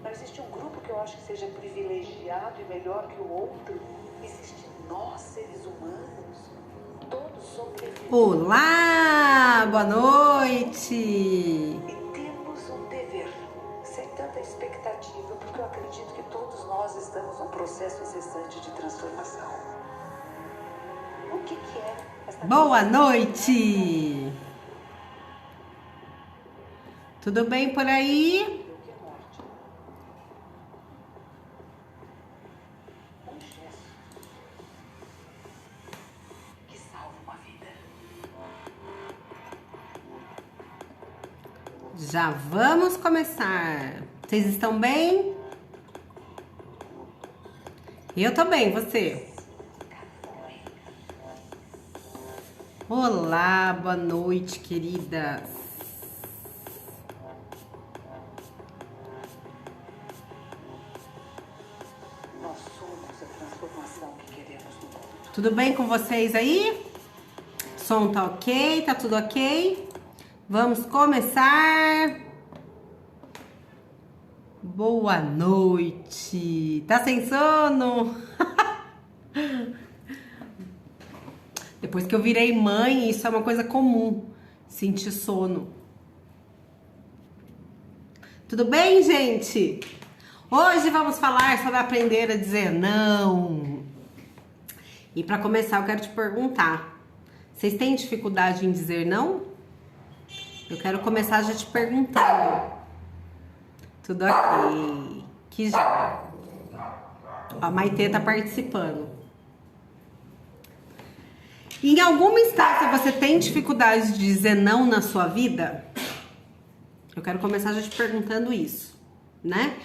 Não existe um grupo que eu acho que seja privilegiado e melhor que o outro. Existe nós, seres humanos. Todos sobrevivemos. Olá, boa noite. E temos um dever, sem tanta expectativa, porque eu acredito que todos nós estamos num processo incessante de transformação. O que é essa Boa noite. Tudo bem por aí? Já vamos começar. Vocês estão bem? Eu tô bem, você? Olá, boa noite, queridas. Nós somos a transformação que queremos no mundo. Tudo bem com vocês aí? Som tá ok? Tá tudo ok? Vamos começar. Boa noite. Tá sem sono? Depois que eu virei mãe, isso é uma coisa comum, sentir sono. Tudo bem, gente? Hoje vamos falar sobre aprender a dizer não. E para começar, eu quero te perguntar: vocês têm dificuldade em dizer não? Eu quero começar já te perguntando. Tudo ok? Que já. A Maitê tá participando. Em alguma instância você tem dificuldade de dizer não na sua vida? Eu quero começar já te perguntando isso, né?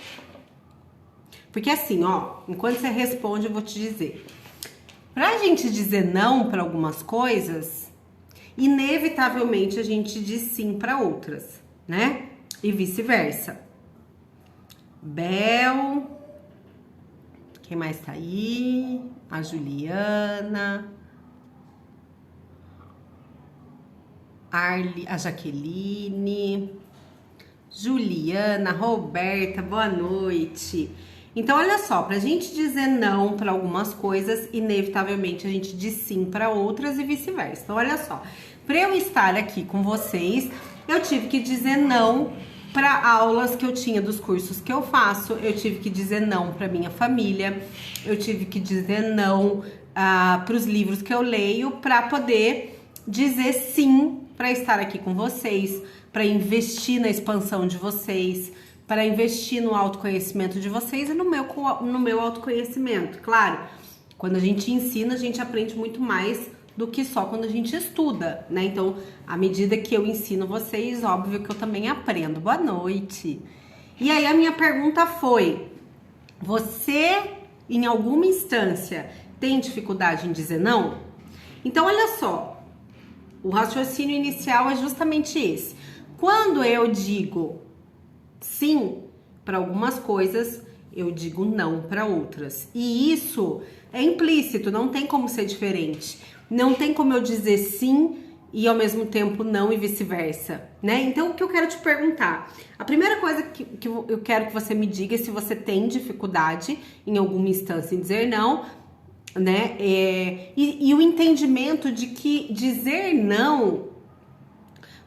Porque assim, ó, enquanto você responde, eu vou te dizer. Pra gente dizer não para algumas coisas, inevitavelmente a gente diz sim para outras, né? E vice-versa. Bel, quem mais tá aí? A Juliana, a Jaqueline, Juliana, Roberta, boa noite. Então, olha só, pra gente dizer não para algumas coisas, inevitavelmente a gente diz sim para outras e vice-versa. Então, olha só, para eu estar aqui com vocês, eu tive que dizer não para aulas que eu tinha dos cursos que eu faço, eu tive que dizer não para minha família, eu tive que dizer não para os livros que eu leio, para poder dizer sim para estar aqui com vocês, para investir na expansão de vocês, para investir no autoconhecimento de vocês e no meu autoconhecimento. Claro, quando a gente ensina, a gente aprende muito mais do que só quando a gente estuda, né? Então, à medida que eu ensino vocês, óbvio que eu também aprendo. Boa noite! E aí, a minha pergunta foi: você, em alguma instância, tem dificuldade em dizer não? Então, olha só, o raciocínio inicial é justamente esse. Quando eu digo sim para algumas coisas, eu digo não para outras. E isso é implícito, não tem como ser diferente. Não tem como eu dizer sim e ao mesmo tempo não e vice-versa, né? Então, o que eu quero te perguntar? A primeira coisa que eu quero que você me diga é se você tem dificuldade em alguma instância em dizer não, né? E o entendimento de que dizer não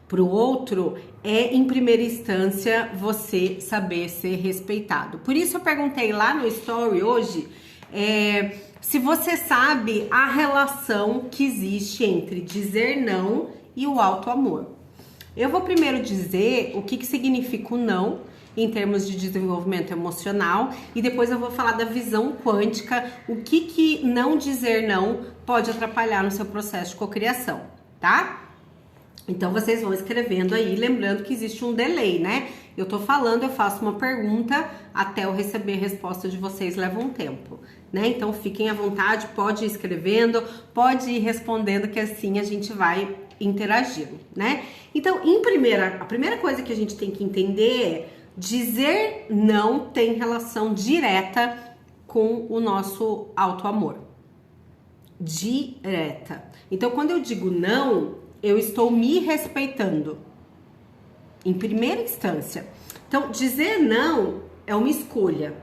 pro outro é, em primeira instância, você saber ser respeitado. Por isso eu perguntei lá no story hoje se você sabe a relação que existe entre dizer não e o auto-amor. Eu vou primeiro dizer o que significa o não em termos de desenvolvimento emocional e depois eu vou falar da visão quântica, o que não dizer não pode atrapalhar no seu processo de cocriação, tá? Então, vocês vão escrevendo aí, lembrando que existe um delay, né? Eu tô falando, eu faço uma pergunta, até eu receber a resposta de vocês leva um tempo, né? Então, fiquem à vontade, pode ir escrevendo, pode ir respondendo, que assim a gente vai interagir, né? Então, a primeira coisa que a gente tem que entender é dizer não tem relação direta com o nosso auto-amor. Direta. Então, quando eu digo não, eu estou me respeitando. Em primeira instância. Então, dizer não é uma escolha.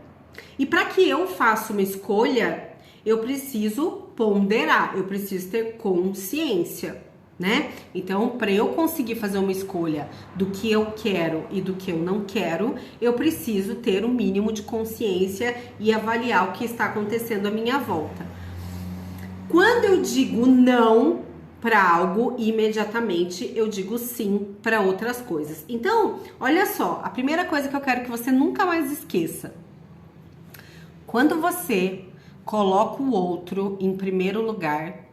E para que eu faça uma escolha, eu preciso ponderar, eu preciso ter consciência, né? Então, para eu conseguir fazer uma escolha do que eu quero e do que eu não quero, eu preciso ter um mínimo de consciência e avaliar o que está acontecendo à minha volta. Quando eu digo não para algo, imediatamente eu digo sim para outras coisas. Então, olha só, a primeira coisa que eu quero que você nunca mais esqueça. Quando você coloca o outro em primeiro lugar,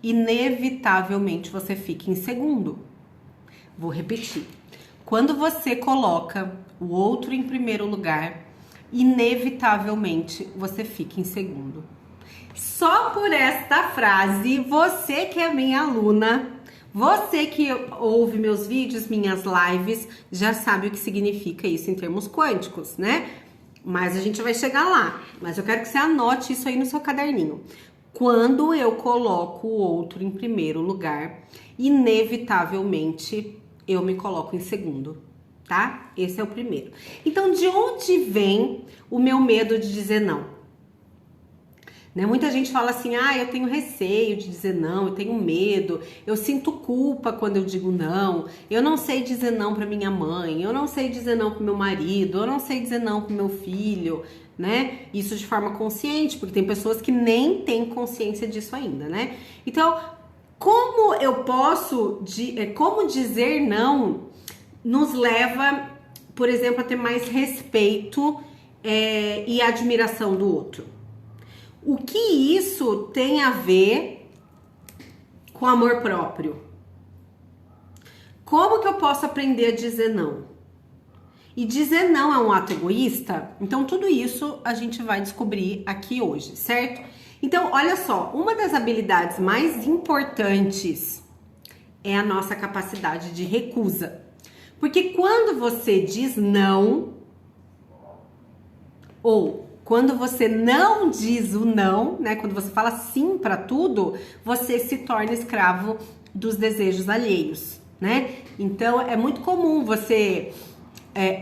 inevitavelmente você fica em segundo. Vou repetir. Quando você coloca o outro em primeiro lugar, inevitavelmente você fica em segundo. Só por esta frase, você que é minha aluna, você que ouve meus vídeos, minhas lives, já sabe o que significa isso em termos quânticos, né? Mas a gente vai chegar lá. Mas eu quero que você anote isso aí no seu caderninho. Quando eu coloco o outro em primeiro lugar, inevitavelmente eu me coloco em segundo, tá? Esse é o primeiro. Então, de onde vem o meu medo de dizer não? Né? Muita gente fala assim, eu tenho receio de dizer não, eu tenho medo, eu sinto culpa quando eu digo não, eu não sei dizer não para minha mãe, eu não sei dizer não pro meu marido, eu não sei dizer não pro meu filho, né? Isso de forma consciente, porque tem pessoas que nem têm consciência disso ainda, né? Então, como eu posso, como dizer não nos leva, por exemplo, a ter mais respeito e admiração do outro? O que isso tem a ver com amor próprio? Como que eu posso aprender a dizer não? E dizer não é um ato egoísta? Então, tudo isso a gente vai descobrir aqui hoje, certo? Então, olha só, uma das habilidades mais importantes é a nossa capacidade de recusa. Porque quando você diz não, ou quando você não diz o não, né? Quando você fala sim para tudo, você se torna escravo dos desejos alheios, né? Então, é muito comum você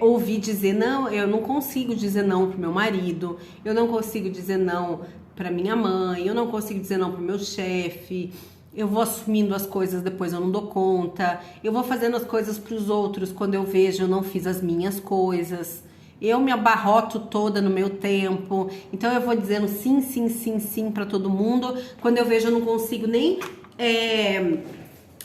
ouvir dizer não, eu não consigo dizer não pro meu marido, eu não consigo dizer não pra minha mãe, eu não consigo dizer não pro meu chefe, eu vou assumindo as coisas, depois eu não dou conta, eu vou fazendo as coisas pros outros, quando eu vejo eu não fiz as minhas coisas. Eu me abarroto toda no meu tempo, então eu vou dizendo sim, sim, sim, sim para todo mundo. Quando eu vejo eu não consigo nem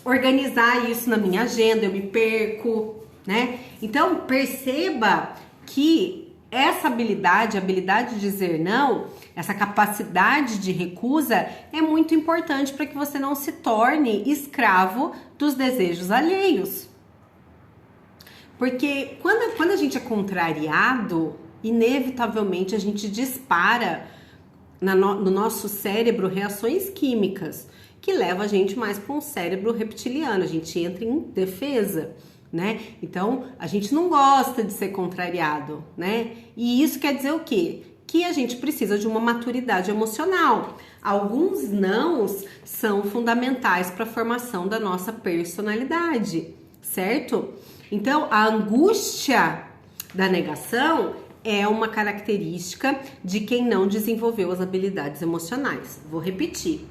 organizar isso na minha agenda, eu me perco, né? Então perceba que essa habilidade, a habilidade de dizer não, essa capacidade de recusa é muito importante para que você não se torne escravo dos desejos alheios. Porque quando a gente é contrariado, inevitavelmente a gente dispara no nosso cérebro reações químicas que levam a gente mais para um cérebro reptiliano, a gente entra em defesa, né? Então, a gente não gosta de ser contrariado, né? E isso quer dizer o quê? Que a gente precisa de uma maturidade emocional. Alguns nãos são fundamentais para a formação da nossa personalidade, certo? Então, a angústia da negação é uma característica de quem não desenvolveu as habilidades emocionais. Vou repetir.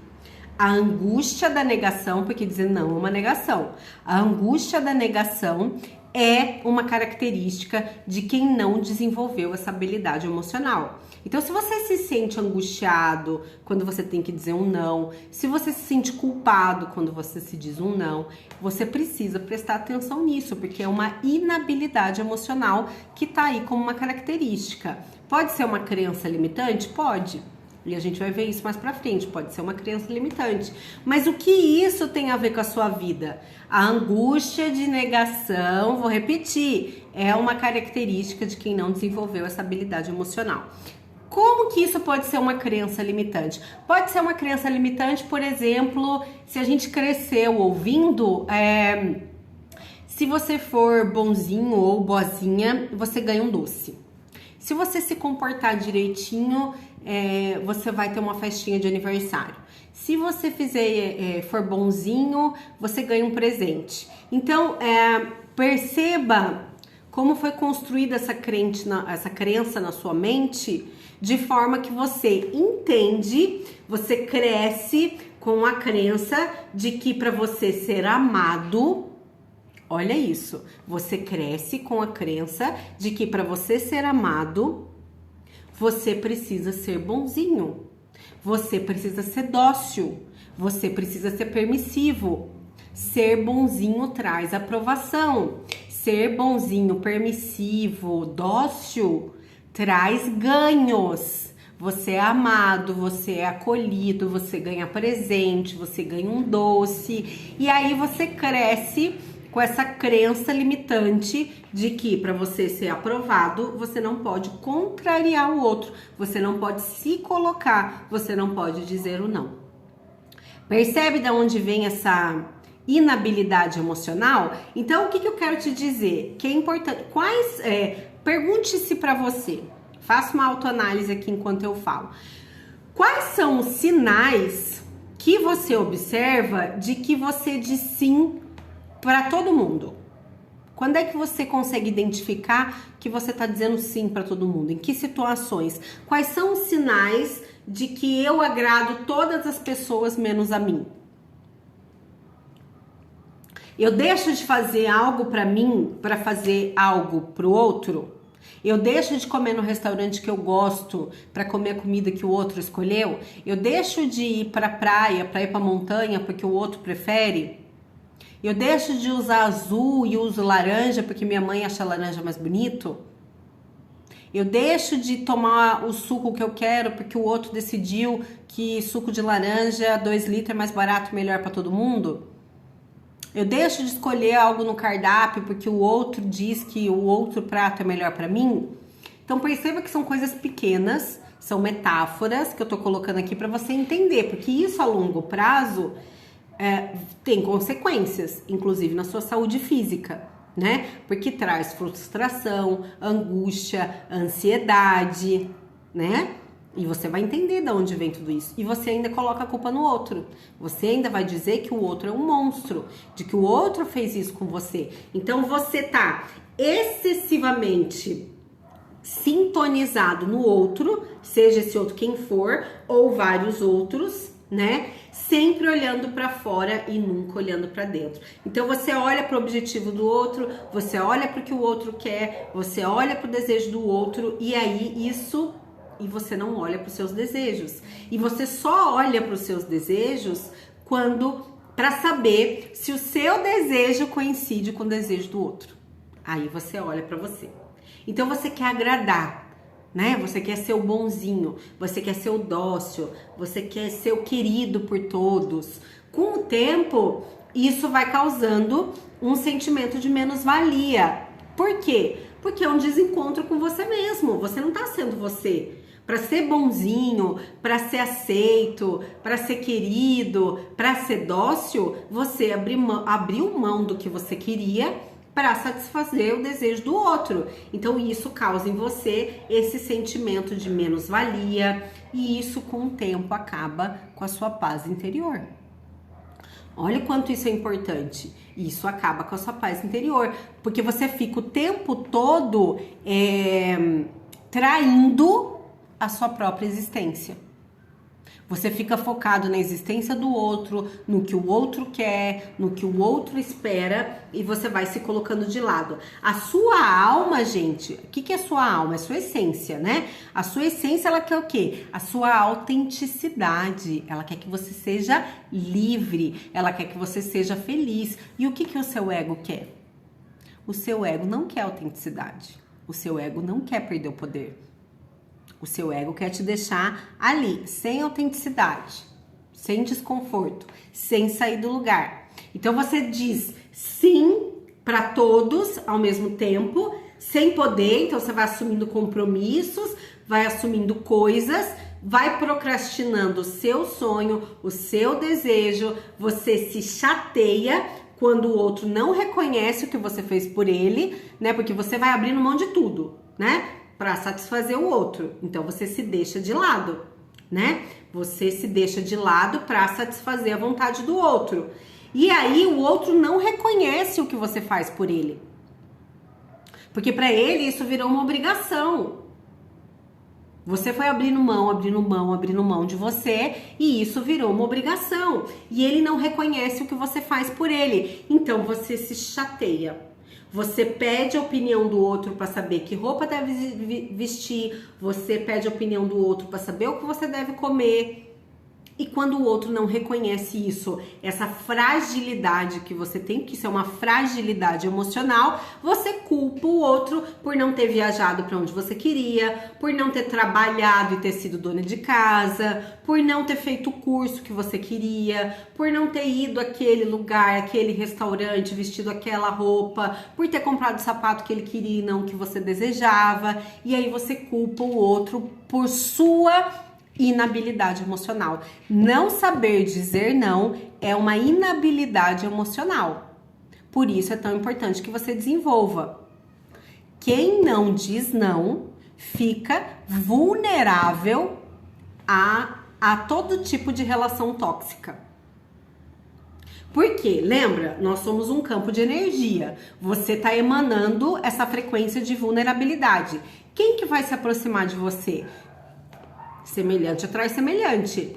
A angústia da negação, porque dizer não é uma negação. A angústia da negação é uma característica de quem não desenvolveu essa habilidade emocional. Então, se você se sente angustiado quando você tem que dizer um não, se você se sente culpado quando você se diz um não, você precisa prestar atenção nisso, porque é uma inabilidade emocional que tá aí como uma característica. Pode ser uma crença limitante? Pode. E a gente vai ver isso mais pra frente, pode ser uma crença limitante. Mas o que isso tem a ver com a sua vida? A angústia de negação, vou repetir, é uma característica de quem não desenvolveu essa habilidade emocional. Como que isso pode ser uma crença limitante? Pode ser uma crença limitante, por exemplo, se a gente cresceu ouvindo, se você for bonzinho ou boazinha, você ganha um doce. Se você se comportar direitinho, você vai ter uma festinha de aniversário. Se você for bonzinho, você ganha um presente. Então, perceba como foi construída essa crença na sua mente, de forma que você entende, você cresce com a crença de que para você ser amado, olha isso, você cresce com a crença de que para você ser amado, você precisa ser bonzinho, você precisa ser dócil, você precisa ser permissivo. Ser bonzinho traz aprovação. Ser bonzinho, permissivo, dócil, traz ganhos. Você é amado, você é acolhido, você ganha presente, você ganha um doce. E aí você cresce com essa crença limitante de que para você ser aprovado, você não pode contrariar o outro, você não pode se colocar, você não pode dizer o não. Percebe de onde vem essa inabilidade emocional? Então, o que eu quero te dizer? Que é importante. Pergunte-se para você. Faça uma autoanálise aqui enquanto eu falo. Quais são os sinais que você observa de que você diz sim para todo mundo? Quando é que você consegue identificar que você está dizendo sim para todo mundo? Em que situações? Quais são os sinais de que eu agrado todas as pessoas menos a mim? Eu deixo de fazer algo para mim para fazer algo para o outro? Eu deixo de comer no restaurante que eu gosto para comer a comida que o outro escolheu? Eu deixo de ir para a praia, para ir para a montanha porque o outro prefere? Eu deixo de usar azul e uso laranja porque minha mãe acha laranja mais bonito? Eu deixo de tomar o suco que eu quero porque o outro decidiu que suco de laranja 2 litros é mais barato e melhor para todo mundo? Eu deixo de escolher algo no cardápio porque o outro diz que o outro prato é melhor para mim? Então perceba que são coisas pequenas, são metáforas que eu tô colocando aqui para você entender, porque isso a longo prazo tem consequências, inclusive na sua saúde física, né? Porque traz frustração, angústia, ansiedade, né? E você vai entender de onde vem tudo isso. E você ainda coloca a culpa no outro. Você ainda vai dizer que o outro é um monstro, de que o outro fez isso com você. Então você tá excessivamente sintonizado no outro, seja esse outro quem for, ou vários outros, né? Sempre olhando para fora e nunca olhando para dentro. Então você olha para o objetivo do outro, você olha para o que o outro quer, você olha para o desejo do outro e aí isso, e você não olha para os seus desejos. E você só olha para os seus desejos para saber se o seu desejo coincide com o desejo do outro. Aí você olha para você. Então você quer agradar, né? Você quer ser o bonzinho, você quer ser o dócil, você quer ser o querido por todos. Com o tempo, isso vai causando um sentimento de menos-valia. Por quê? Porque é um desencontro com você mesmo. Você não tá sendo você. Para ser bonzinho, para ser aceito, para ser querido, para ser dócil, você abriu mão do que você queria para satisfazer o desejo do outro. Então isso causa em você esse sentimento de menos-valia e isso com o tempo acaba com a sua paz interior. Olha o quanto isso é importante. Isso acaba com a sua paz interior, porque você fica o tempo todo traindo a sua própria existência. Você fica focado na existência do outro, no que o outro quer, no que o outro espera e você vai se colocando de lado. A sua alma, gente, o que é a sua alma? É a sua essência, né? A sua essência, ela quer o quê? A sua autenticidade. Ela quer que você seja livre, ela quer que você seja feliz. E o que o seu ego quer? O seu ego não quer autenticidade. O seu ego não quer perder o poder. O seu ego quer te deixar ali, sem autenticidade, sem desconforto, sem sair do lugar. Então você diz sim para todos ao mesmo tempo, sem poder, então você vai assumindo compromissos, vai assumindo coisas, vai procrastinando o seu sonho, o seu desejo, você se chateia quando o outro não reconhece o que você fez por ele, né? Porque você vai abrindo mão de tudo, né? Para satisfazer o outro. Então você se deixa de lado, né? Você se deixa de lado para satisfazer a vontade do outro. E aí o outro não reconhece o que você faz por ele. Porque para ele isso virou uma obrigação. Você foi abrindo mão de você e isso virou uma obrigação. E ele não reconhece o que você faz por ele. Então você se chateia. Você pede a opinião do outro para saber que roupa deve vestir. Você pede a opinião do outro para saber o que você deve comer. E quando o outro não reconhece isso, essa fragilidade que você tem, que isso é uma fragilidade emocional, você culpa o outro por não ter viajado para onde você queria, por não ter trabalhado e ter sido dona de casa, por não ter feito o curso que você queria, por não ter ido àquele lugar, aquele restaurante, vestido aquela roupa, por ter comprado o sapato que ele queria e não que você desejava. E aí você culpa o outro por sua inabilidade emocional. Não saber dizer não é uma inabilidade emocional. Por isso é tão importante que você desenvolva. Quem não diz não fica vulnerável a todo tipo de relação tóxica. Por quê? Lembra? Nós somos um campo de energia. Você está emanando essa frequência de vulnerabilidade. Quem que vai se aproximar de você? Semelhante atrai semelhante.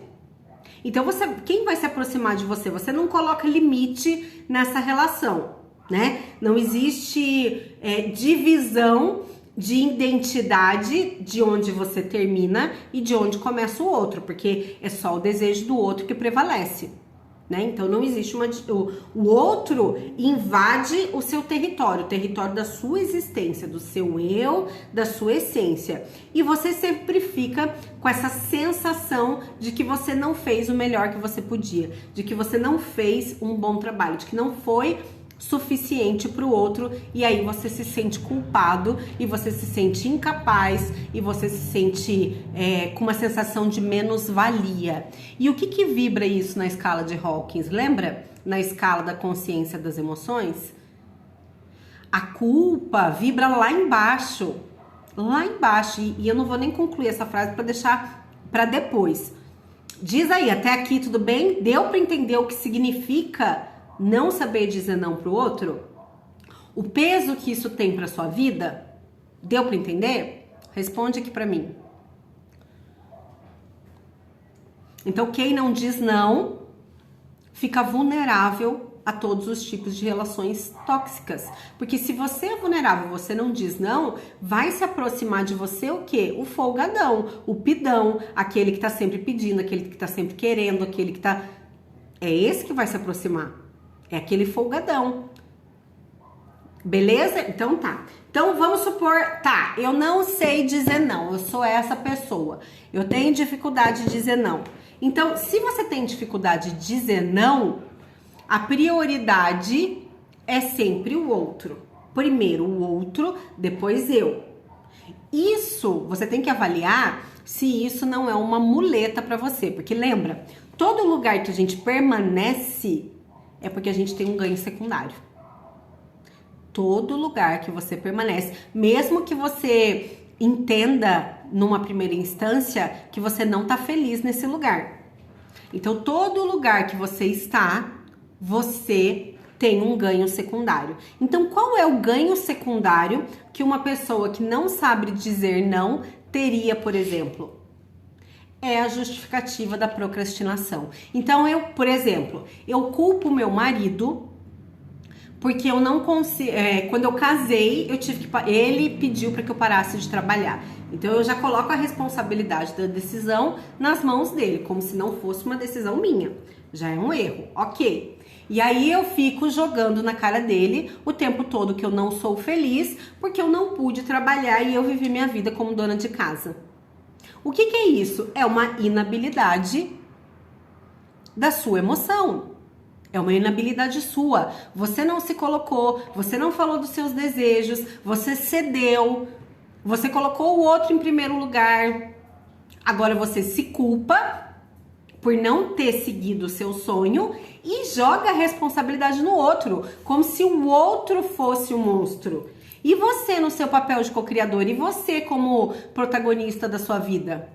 Então, quem vai se aproximar de você? Você não coloca limite nessa relação, né? Não existe divisão de identidade de onde você termina e de onde começa o outro, porque é só o desejo do outro que prevalece, né? Então, não existe o outro invade o seu território, o território da sua existência, do seu eu, da sua essência. E você sempre fica com essa sensação de que você não fez o melhor que você podia, de que você não fez um bom trabalho, de que não foi suficiente para o outro, e aí você se sente culpado e você se sente incapaz e você se sente com uma sensação de menos-valia. E o que vibra isso na escala de Hawkins? Lembra? Na escala da consciência das emoções? A culpa vibra lá embaixo. Lá embaixo. E eu não vou nem concluir essa frase para deixar para depois. Diz aí, até aqui tudo bem? Deu para entender o que significa não saber dizer não pro outro? O peso que isso tem pra sua vida? Deu pra entender? Responde aqui pra mim. Então, quem não diz não fica vulnerável a todos os tipos de relações tóxicas. Porque se você é vulnerável, você não diz não, vai se aproximar de você o quê? O folgadão, o pidão, aquele que tá sempre pedindo, aquele que tá sempre querendo, aquele que tá... É esse que vai se aproximar. É aquele folgadão. Beleza? Então tá. Então vamos supor, tá, eu não sei dizer não, eu sou essa pessoa. Eu tenho dificuldade de dizer não. Então, se você tem dificuldade de dizer não, a prioridade é sempre o outro. Primeiro o outro, depois eu. Isso, você tem que avaliar se isso não é uma muleta pra você. Porque lembra, todo lugar que a gente permanece é porque a gente tem um ganho secundário. Todo lugar que você permanece, mesmo que você entenda numa primeira instância que você não tá feliz nesse lugar. Então, todo lugar que você está, você tem um ganho secundário. Então, qual é o ganho secundário que uma pessoa que não sabe dizer não teria, por exemplo? É a justificativa da procrastinação. Então, por exemplo, eu culpo meu marido porque eu não consigo... quando eu casei, ele pediu para que eu parasse de trabalhar. Então, eu já coloco a responsabilidade da decisão nas mãos dele, como se não fosse uma decisão minha. Já é um erro, ok. E aí, eu fico jogando na cara dele o tempo todo que eu não sou feliz porque eu não pude trabalhar e eu vivi minha vida como dona de casa. O que é isso? É uma inabilidade da sua emoção. É uma inabilidade sua. Você não se colocou, você não falou dos seus desejos, você cedeu Você colocou o outro em primeiro lugar. Agora você se culpa por não ter seguido o seu sonho e joga a responsabilidade no outro, como se o outro fosse o monstro. E você no seu papel de co-criador? E você como protagonista da sua vida?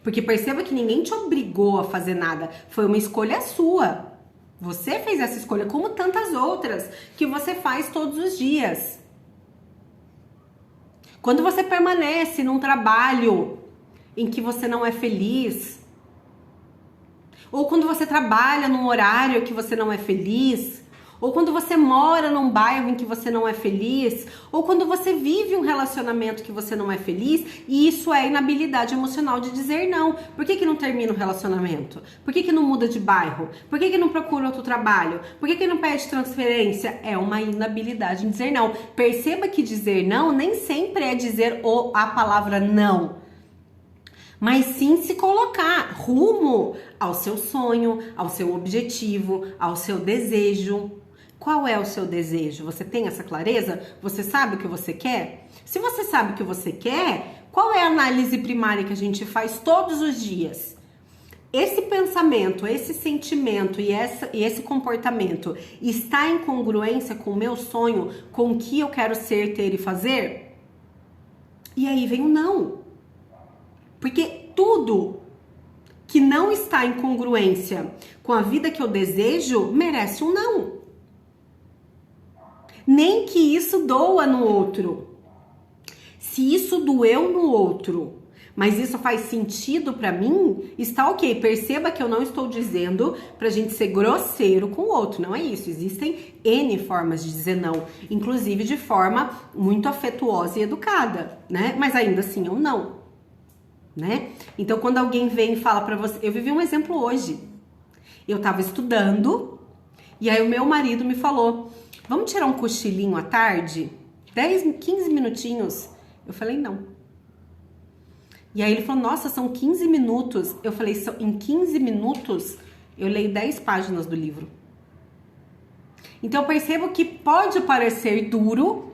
Porque perceba que ninguém te obrigou a fazer nada. Foi uma escolha sua. Você fez essa escolha, como tantas outras que você faz todos os dias. Quando você permanece num trabalho em que você não é feliz, ou quando você trabalha num horário que você não é feliz, ou quando você mora num bairro em que você não é feliz, ou quando você vive um relacionamento que você não é feliz, e isso é inabilidade emocional de dizer não. Por que não termina o relacionamento? Por que não muda de bairro? Por que não procura outro trabalho? Por que não pede transferência? É uma inabilidade em dizer não. Perceba que dizer não nem sempre é dizer a palavra não, mas sim se colocar rumo ao seu sonho, ao seu objetivo, ao seu desejo. Qual é o seu desejo? Você tem essa clareza? Você sabe o que você quer? Se você sabe o que você quer, qual é a análise primária que a gente faz todos os dias? Esse pensamento, esse sentimento e esse comportamento está em congruência com o meu sonho, com o que eu quero ser, ter e fazer? E aí vem o não. Porque tudo que não está em congruência com a vida que eu desejo merece um não. Nem que isso doa no outro. Se isso doeu no outro, mas isso faz sentido pra mim, está ok. Perceba que eu não estou dizendo pra gente ser grosseiro com o outro. Não é isso. Existem N formas de dizer não. Inclusive de forma muito afetuosa e educada, né? Mas ainda assim é um não. Né? Então, quando alguém vem e fala pra você... Eu vivi um exemplo hoje. Eu tava estudando e aí o meu marido me falou: vamos tirar um cochilinho à tarde? 10, 15 minutinhos. Eu falei, não. E aí ele falou, nossa, são 15 minutos. Eu falei, em 15 minutos eu leio 10 páginas do livro. Então eu percebo que pode parecer duro,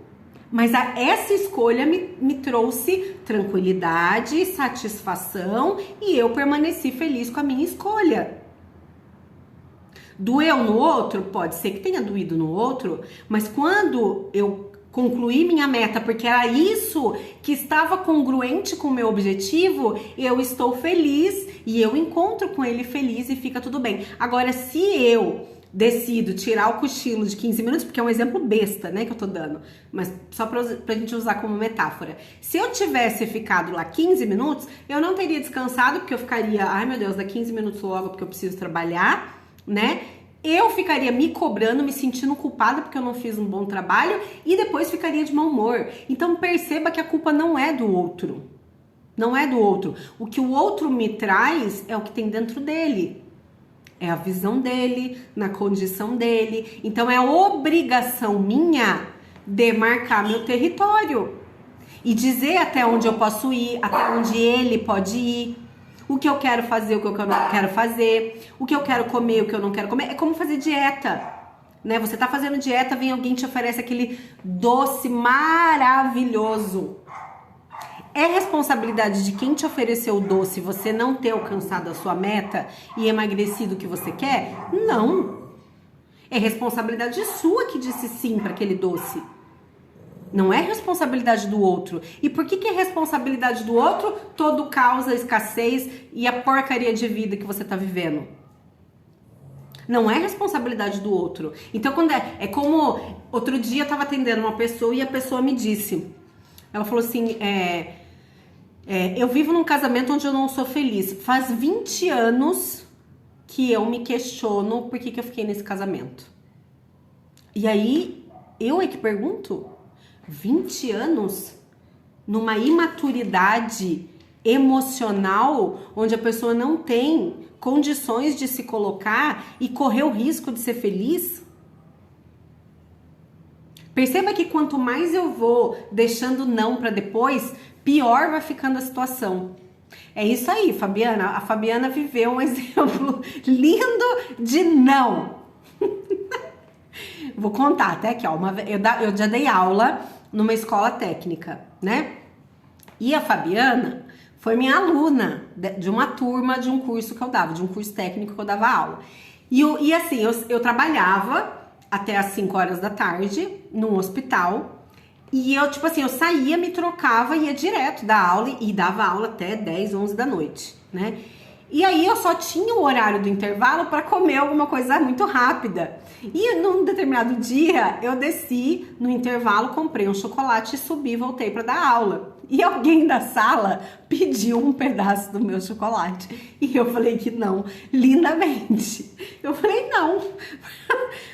mas essa escolha me trouxe tranquilidade, satisfação e eu permaneci feliz com a minha escolha. Doeu no outro? Pode ser que tenha doído no outro, mas quando eu concluí minha meta, porque era isso que estava congruente com o meu objetivo, eu estou feliz e eu encontro com ele feliz e fica tudo bem. Agora, se eu decido tirar o cochilo de 15 minutos, porque é um exemplo besta, né, que eu tô dando, mas só pra gente usar como metáfora. Se eu tivesse ficado lá 15 minutos, eu não teria descansado, porque eu ficaria, ai meu Deus, dá 15 minutos logo, porque eu preciso trabalhar, né? Eu ficaria me cobrando, me sentindo culpada porque eu não fiz um bom trabalho e depois ficaria de mau humor. Então perceba que a culpa não é do outro. Não é do outro. O que o outro me traz é o que tem dentro dele. É a visão dele, na condição dele. Então é obrigação minha demarcar meu território e dizer até onde eu posso ir, até onde ele pode ir, o que eu quero fazer, o que eu não quero fazer, o que eu quero comer, o que eu não quero comer. É como fazer dieta, né? Você tá fazendo dieta, vem alguém e te oferece aquele doce maravilhoso. É responsabilidade de quem te ofereceu o doce você não ter alcançado a sua meta e emagrecido o que você quer? Não. É responsabilidade sua que disse sim para aquele doce. Não é responsabilidade do outro. E por que é responsabilidade do outro todo o caos, a escassez e a porcaria de vida que você tá vivendo? Não é responsabilidade do outro. Então, quando é como... Outro dia eu tava atendendo uma pessoa e a pessoa me disse... Ela falou assim... eu vivo num casamento onde eu não sou feliz. Faz 20 anos que eu me questiono por que eu fiquei nesse casamento. E aí, eu é que pergunto... 20 anos numa imaturidade emocional onde a pessoa não tem condições de se colocar e correr o risco de ser feliz? Perceba que quanto mais eu vou deixando não para depois, pior vai ficando a situação. É isso aí, Fabiana. A Fabiana viveu um exemplo lindo de não. Vou contar até aqui, ó. Eu já dei aula numa escola técnica, né? E a Fabiana foi minha aluna de uma turma de um curso que eu dava, de um curso técnico que eu dava aula. E assim, eu trabalhava até as 5 horas da tarde num hospital. E eu, tipo assim, eu saía, me trocava, ia direto da aula e dava aula até 10, 11 da noite, né? E aí eu só tinha o horário do intervalo para comer alguma coisa muito rápida. E num determinado dia eu desci no intervalo, comprei um chocolate e subi e voltei para dar aula. E alguém da sala pediu um pedaço do meu chocolate. E eu falei que não, lindamente. Eu falei não.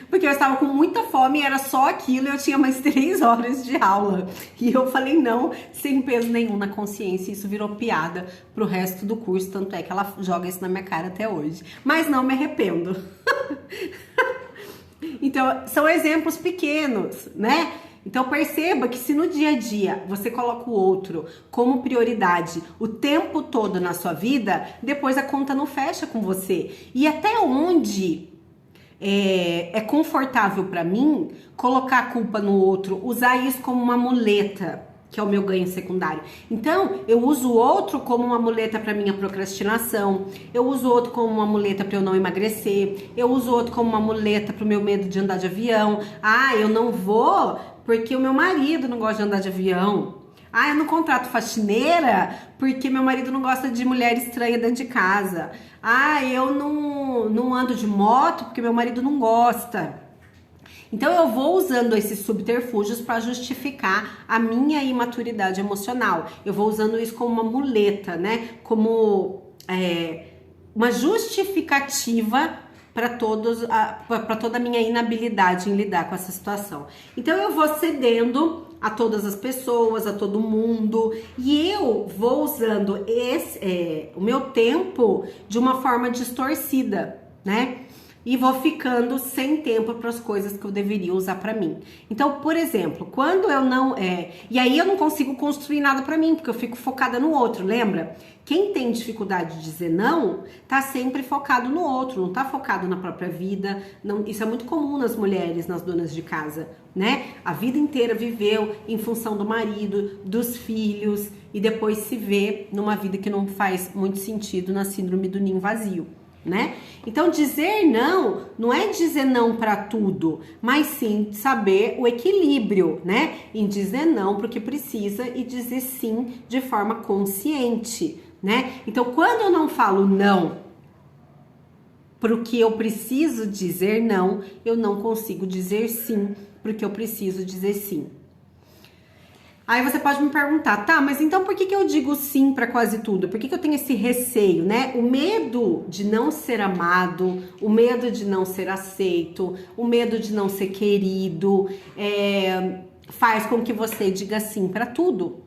Porque eu estava com muita fome, era só aquilo e eu tinha mais 3 horas de aula. E eu falei não, sem peso nenhum na consciência. Isso virou piada pro resto do curso, tanto é que ela joga isso na minha cara até hoje. Mas não me arrependo. Então, são exemplos pequenos, né? Então perceba que se no dia a dia você coloca o outro como prioridade o tempo todo na sua vida, depois a conta não fecha com você. E até onde é confortável para mim colocar a culpa no outro, usar isso como uma muleta, que é o meu ganho secundário. Então, eu uso o outro como uma muleta para minha procrastinação, eu uso o outro como uma muleta para eu não emagrecer, eu uso o outro como uma muleta para o meu medo de andar de avião. Ah, eu não vou porque o meu marido não gosta de andar de avião. Ah, eu não contrato faxineira porque meu marido não gosta de mulher estranha dentro de casa. Ah, eu não ando de moto porque meu marido não gosta. Então eu vou usando esses subterfúgios para justificar a minha imaturidade emocional. Eu vou usando isso como uma muleta, né? Como uma justificativa para toda a minha inabilidade em lidar com essa situação. Então eu vou cedendo a todas as pessoas, a todo mundo, e eu vou usando o meu tempo de uma forma distorcida, né? E vou ficando sem tempo para as coisas que eu deveria usar para mim. Então, por exemplo, quando eu não... E aí eu não consigo construir nada para mim, porque eu fico focada no outro, lembra? Quem tem dificuldade de dizer não, tá sempre focado no outro, não tá focado na própria vida. Não, isso é muito comum nas mulheres, nas donas de casa, né? A vida inteira viveu em função do marido, dos filhos, e depois se vê numa vida que não faz muito sentido, na síndrome do ninho vazio, né? Então dizer não não é dizer não para tudo, mas sim saber o equilíbrio, né? Em dizer não pro que precisa e dizer sim de forma consciente, né? Então quando eu não falo não pro que eu preciso dizer não, eu não consigo dizer sim pro que eu preciso dizer sim. Aí você pode me perguntar, tá, mas então por que eu digo sim para quase tudo? Por que eu tenho esse receio, né? O medo de não ser amado, o medo de não ser aceito, o medo de não ser querido, faz com que você diga sim para tudo.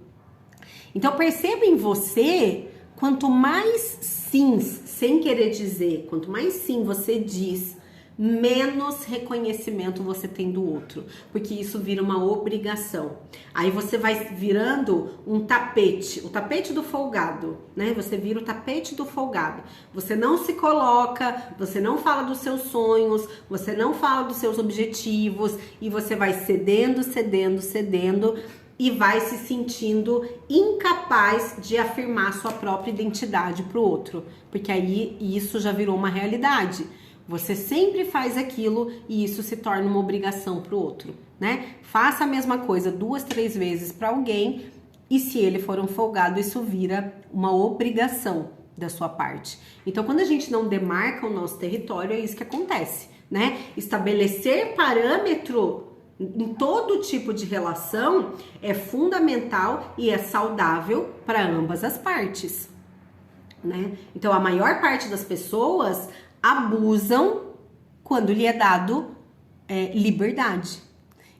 Então perceba em você, quanto mais sims, sem querer dizer, quanto mais sim você diz, menos reconhecimento você tem do outro, porque isso vira uma obrigação. Aí você vai virando um tapete, o tapete do folgado, né? Você vira o tapete do folgado. Você não se coloca, você não fala dos seus sonhos, você não fala dos seus objetivos e você vai cedendo, cedendo, cedendo e vai se sentindo incapaz de afirmar sua própria identidade para o outro, porque aí isso já virou uma realidade. Você sempre faz aquilo e isso se torna uma obrigação para o outro, né? Faça a mesma coisa 2, 3 vezes para alguém e se ele for um folgado, isso vira uma obrigação da sua parte. Então, quando a gente não demarca o nosso território, é isso que acontece, né? Estabelecer parâmetro em todo tipo de relação é fundamental e é saudável para ambas as partes, né? Então, a maior parte das pessoas abusam quando lhe é dado liberdade.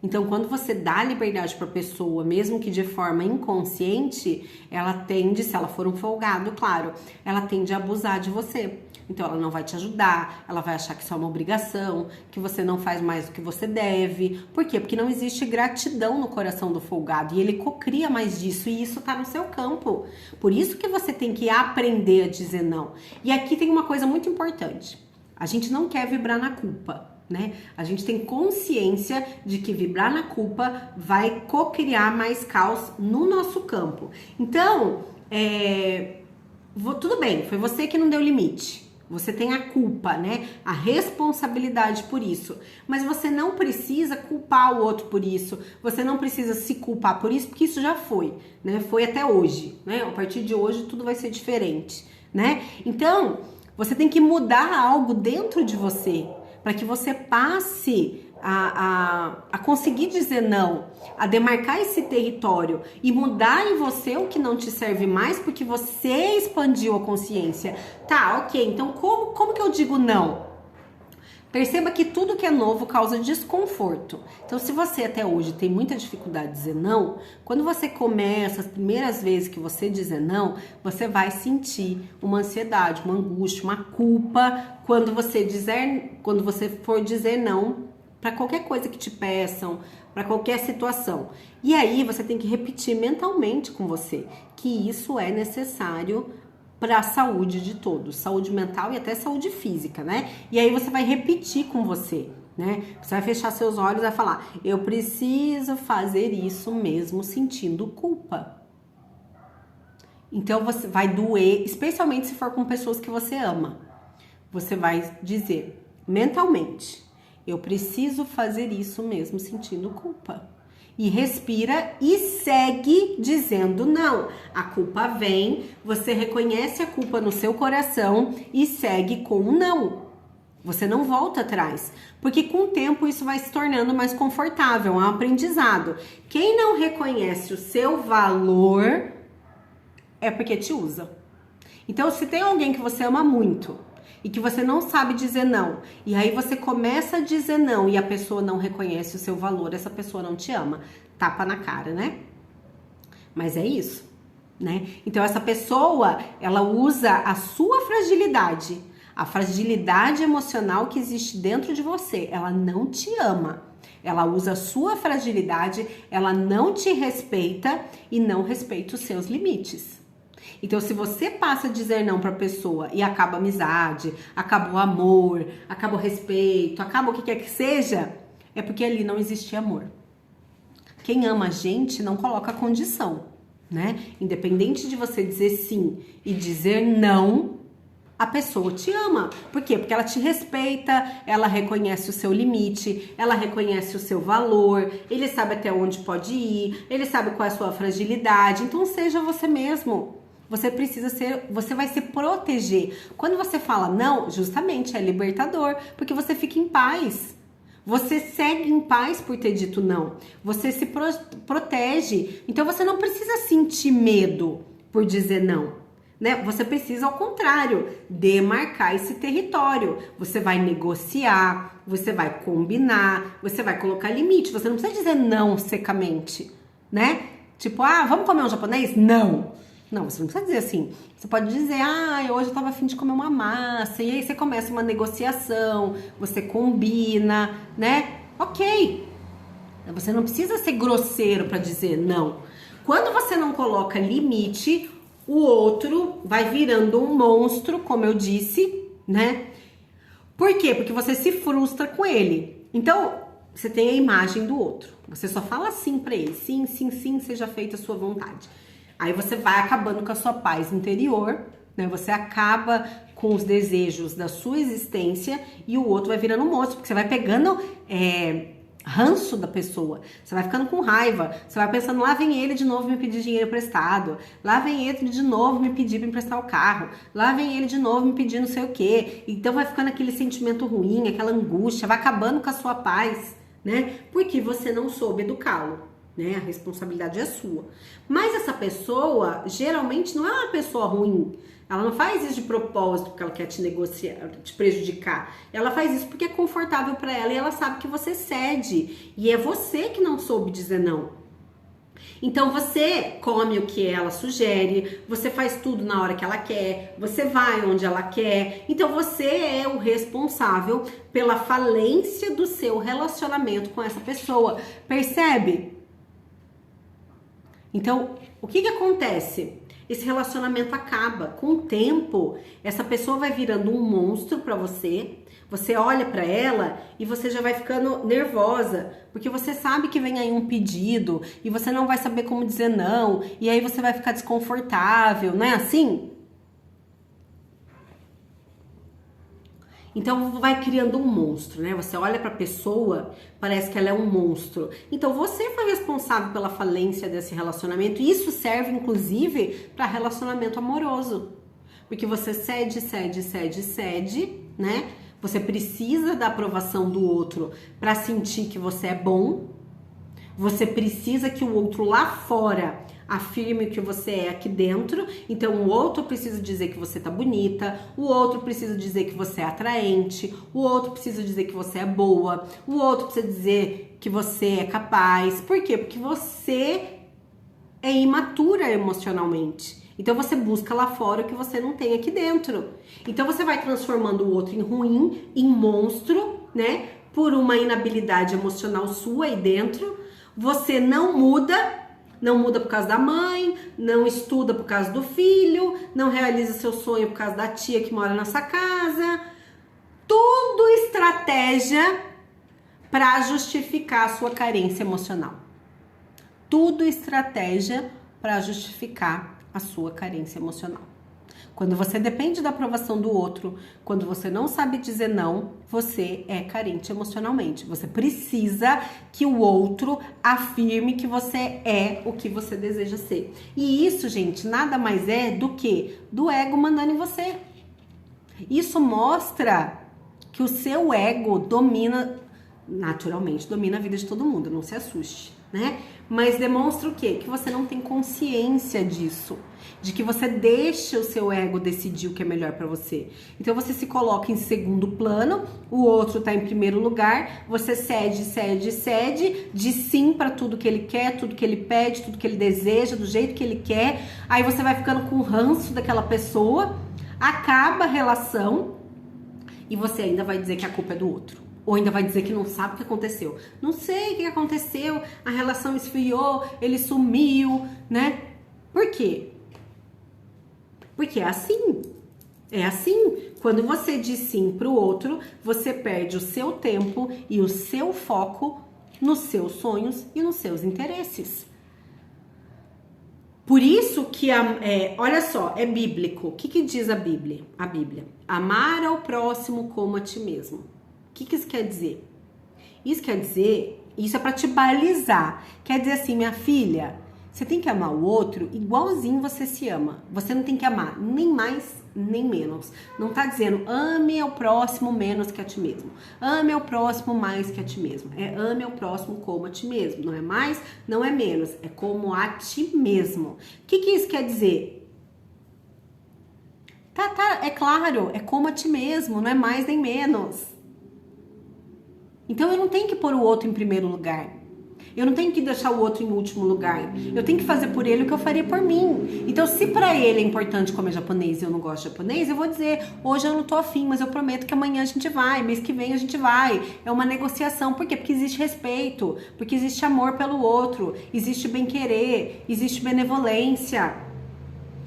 Então, quando você dá liberdade para a pessoa, mesmo que de forma inconsciente, ela tende, se ela for um folgado, claro, ela tende a abusar de você. Então, ela não vai te ajudar, ela vai achar que isso é uma obrigação, que você não faz mais do que você deve. Por quê? Porque não existe gratidão no coração do folgado e ele cocria mais disso e isso tá no seu campo. Por isso que você tem que aprender a dizer não. E aqui tem uma coisa muito importante. A gente não quer vibrar na culpa, né? A gente tem consciência de que vibrar na culpa vai co-criar mais caos no nosso campo. Então, tudo bem, foi você que não deu limite. Você tem a culpa, né? A responsabilidade por isso. Mas você não precisa culpar o outro por isso. Você não precisa se culpar por isso, porque isso já foi, né? Foi até hoje, né? A partir de hoje tudo vai ser diferente, né? Então, você tem que mudar algo dentro de você para que você passe a conseguir dizer não, a demarcar esse território e mudar em você o que não te serve mais, porque você expandiu a consciência. Tá, ok, então como que eu digo não? Perceba que tudo que é novo causa desconforto. Então, se você até hoje tem muita dificuldade de dizer não, quando você começa, as primeiras vezes que você dizer não, você vai sentir uma ansiedade, uma angústia, uma culpa quando você for dizer não para qualquer coisa que te peçam, para qualquer situação. E aí você tem que repetir mentalmente com você que isso é necessário para a saúde de todos, saúde mental e até saúde física, né? E aí você vai repetir com você, né? Você vai fechar seus olhos e vai falar: eu preciso fazer isso mesmo sentindo culpa. Então você vai doer, especialmente se for com pessoas que você ama. Você vai dizer mentalmente: eu preciso fazer isso mesmo sentindo culpa. E respira e segue dizendo não. A culpa vem, você reconhece a culpa no seu coração e segue com um não. Você não volta atrás, porque com o tempo isso vai se tornando mais confortável, é um aprendizado. Quem não reconhece o seu valor é porque te usa. Então, se tem alguém que você ama muito e que você não sabe dizer não, e aí você começa a dizer não e a pessoa não reconhece o seu valor, essa pessoa não te ama. Tapa na cara, né? Mas é isso, né? Então essa pessoa, ela usa a sua fragilidade, a fragilidade emocional que existe dentro de você. Ela não te ama. Ela usa a sua fragilidade, ela não te respeita e não respeita os seus limites. Então, se você passa a dizer não para a pessoa e acaba a amizade, acaba o amor, acaba o respeito, acaba o que quer que seja, é porque ali não existe amor. Quem ama a gente não coloca condição, né? Independente de você dizer sim e dizer não, a pessoa te ama. Por quê? Porque ela te respeita, ela reconhece o seu limite, ela reconhece o seu valor, ele sabe até onde pode ir, ele sabe qual é a sua fragilidade. Então, seja você mesmo. Você vai se proteger. Quando você fala não, justamente é libertador, porque você fica em paz. Você segue em paz por ter dito não. Você se protege. Então você não precisa sentir medo por dizer não, né? Você precisa, ao contrário, demarcar esse território. Você vai negociar, você vai combinar, você vai colocar limite. Você não precisa dizer não secamente, né? Tipo, vamos comer um japonês? Não. Não, você não precisa dizer assim. Você pode dizer, hoje eu tava a fim de comer uma massa. E aí você começa uma negociação, você combina, né? Ok. Você não precisa ser grosseiro para dizer não. Quando você não coloca limite, o outro vai virando um monstro, como eu disse, né? Por quê? Porque você se frustra com ele. Então, você tem a imagem do outro. Você só fala sim para ele. Sim, sim, sim, seja feita a sua vontade. Aí você vai acabando com a sua paz interior, né? Você acaba com os desejos da sua existência e o outro vai virando um monstro, porque você vai pegando ranço da pessoa, você vai ficando com raiva, você vai pensando, lá vem ele de novo me pedir dinheiro emprestado, lá vem ele de novo me pedir para emprestar o carro, lá vem ele de novo me pedir não sei o quê. Então vai ficando aquele sentimento ruim, aquela angústia, vai acabando com a sua paz, né? Porque você não soube educá-lo. Né? A responsabilidade é sua. Mas essa pessoa geralmente não é uma pessoa ruim. Ela não faz isso de propósito porque ela quer te negociar, te prejudicar. Ela faz isso porque é confortável para ela e ela sabe que você cede. E é você que não soube dizer não. Então você come o que ela sugere, você faz tudo na hora que ela quer, você vai onde ela quer. Então você é o responsável pela falência do seu relacionamento com essa pessoa. Percebe? Então, o que acontece? esse relacionamento acaba. Com o tempo, essa pessoa vai virando um monstro pra você. Você olha pra ela e você já vai ficando nervosa, porque você sabe que vem aí um pedido e você não vai saber como dizer não, e aí você vai ficar desconfortável, não é assim? Então vai criando um monstro, né? Você olha pra pessoa, parece que ela é um monstro. Então você foi responsável pela falência desse relacionamento. E isso serve, inclusive, para relacionamento amoroso. Porque você cede, né? Você precisa da aprovação do outro para sentir que você é bom. Você precisa que o outro lá fora afirme o que você é aqui dentro. Então o outro precisa dizer que você tá bonita, o outro precisa dizer que você é atraente, o outro precisa dizer que você é boa, o outro precisa dizer que você é capaz. Por quê? Porque você é imatura emocionalmente. Então você busca lá fora o que você não tem aqui dentro. Então você vai transformando o outro em ruim, em monstro, né? Por uma inabilidade emocional sua aí dentro. Você não muda por causa da mãe, não estuda por causa do filho, não realiza seu sonho por causa da tia que mora nessa casa. Tudo estratégia para justificar a sua carência emocional. Tudo estratégia para justificar a sua carência emocional. Quando você depende da aprovação do outro, quando você não sabe dizer não, você é carente emocionalmente. Você precisa que o outro afirme que você é o que você deseja ser. E isso, gente, nada mais é do que do ego mandando em você. Isso mostra que o seu ego domina, naturalmente, domina a vida de todo mundo, não se assuste, né? Mas demonstra o quê? Que você não tem consciência disso, de que você deixa o seu ego decidir o que é melhor pra você. Então você se coloca em segundo plano, o outro tá em primeiro lugar, você cede, diz sim pra tudo que ele quer, tudo que ele pede, tudo que ele deseja, do jeito que ele quer. Aí você vai ficando com ranço daquela pessoa, acaba a relação e você ainda vai dizer que a culpa é do outro. Ou ainda vai dizer que não sabe o que aconteceu. Não sei o que aconteceu, a relação esfriou, ele sumiu, né? Por quê? Porque é assim. É assim. Quando você diz sim pro outro, você perde o seu tempo e o seu foco nos seus sonhos e nos seus interesses. Por isso que, olha só, é bíblico. O que diz a Bíblia? A Bíblia. Amar ao próximo como a ti mesmo. O que isso quer dizer? Isso quer dizer, isso é pra te balizar. Quer dizer assim, minha filha, você tem que amar o outro igualzinho você se ama. Você não tem que amar nem mais, nem menos. Não tá dizendo ame ao próximo menos que a ti mesmo. Ame ao próximo mais que a ti mesmo. É ame ao próximo como a ti mesmo. Não é mais, não é menos. É como a ti mesmo. O que isso quer dizer? Tá, é claro, é como a ti mesmo. Não é mais nem menos. Então eu não tenho que pôr o outro em primeiro lugar. Eu não tenho que deixar o outro em último lugar. Eu tenho que fazer por ele o que eu faria por mim. Então se pra ele é importante comer japonês e eu não gosto de japonês, eu vou dizer, hoje eu não tô afim, mas eu prometo que amanhã a gente vai, mês que vem a gente vai. É uma negociação. Por quê? Porque existe respeito, porque existe amor pelo outro, existe bem-querer, existe benevolência.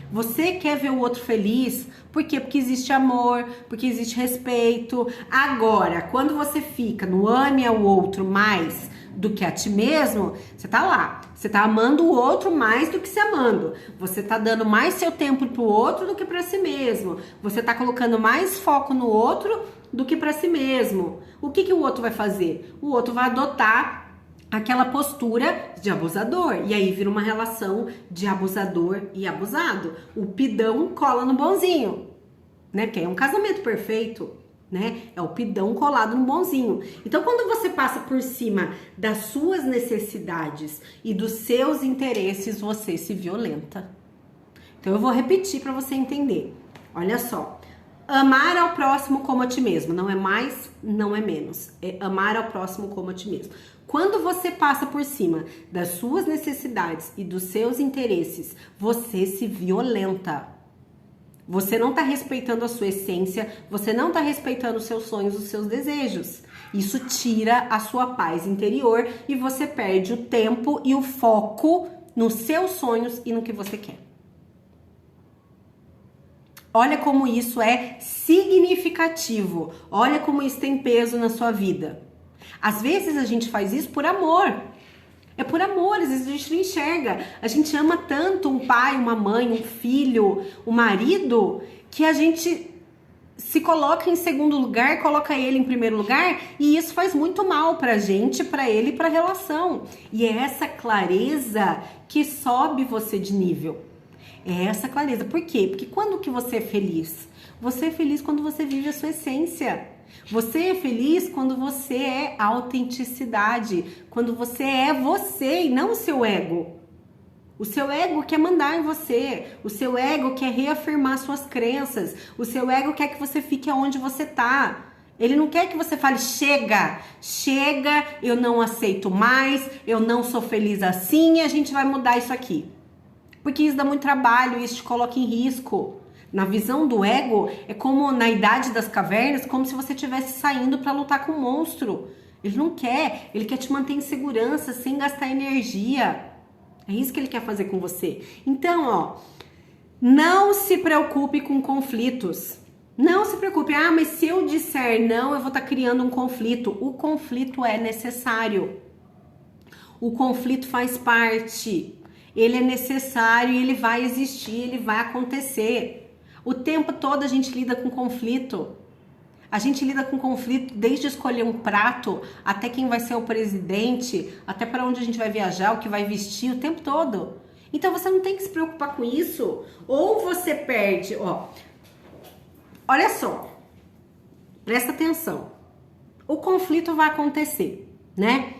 Você quer ver o outro feliz? Por quê? Porque existe amor, porque existe respeito. Agora, quando você fica no ame ao outro mais do que a ti mesmo, você tá lá. Você tá amando o outro mais do que se amando. Você tá dando mais seu tempo pro outro do que pra si mesmo. Você tá colocando mais foco no outro do que pra si mesmo. O que o outro vai fazer? O outro vai adotar aquela postura de abusador. E aí vira uma relação de abusador e abusado. O pidão cola no bonzinho, né? Que é um casamento perfeito, né? É o pidão colado no bonzinho. Então, quando você passa por cima das suas necessidades e dos seus interesses, você se violenta. Então, eu vou repetir para você entender. Olha só. Amar ao próximo como a ti mesmo. Não é mais, não é menos. É amar ao próximo como a ti mesmo. Quando você passa por cima das suas necessidades e dos seus interesses, você se violenta. Você não tá respeitando a sua essência, você não tá respeitando os seus sonhos, os seus desejos. Isso tira a sua paz interior e você perde o tempo e o foco nos seus sonhos e no que você quer. Olha como isso é significativo. Olha como isso tem peso na sua vida. Às vezes a gente faz isso por amor. É por amor, às vezes a gente não enxerga. A gente ama tanto um pai, uma mãe, um filho, um marido, que a gente se coloca em segundo lugar, coloca ele em primeiro lugar, e isso faz muito mal pra gente, pra ele e pra relação. E é essa clareza que sobe você de nível. É essa clareza. Por quê? Porque quando que você é feliz? Você é feliz quando você vive a sua essência. Você é feliz quando você é autenticidade, quando você é você e não o seu ego. O seu ego quer mandar em você, o seu ego quer reafirmar suas crenças, o seu ego quer que você fique onde você tá. Ele não quer que você fale, chega, eu não aceito mais, eu não sou feliz assim e a gente vai mudar isso aqui. Porque isso dá muito trabalho, isso te coloca em risco. Na visão do ego, é como na idade das cavernas, como se você estivesse saindo para lutar com um monstro. Ele não quer, ele quer te manter em segurança, sem gastar energia. É isso que ele quer fazer com você. Então, ó, não se preocupe com conflitos. Não se preocupe. Ah, mas se eu disser não, eu vou estar criando um conflito. O conflito é necessário. O conflito faz parte. Ele é necessário e ele vai existir, ele vai acontecer. O tempo todo a gente lida com conflito. A gente lida com conflito desde escolher um prato, até quem vai ser o presidente, até para onde a gente vai viajar, o que vai vestir, o tempo todo. Então você não tem que se preocupar com isso. Ou você perde, ó. Olha só. Presta atenção. O conflito vai acontecer, né?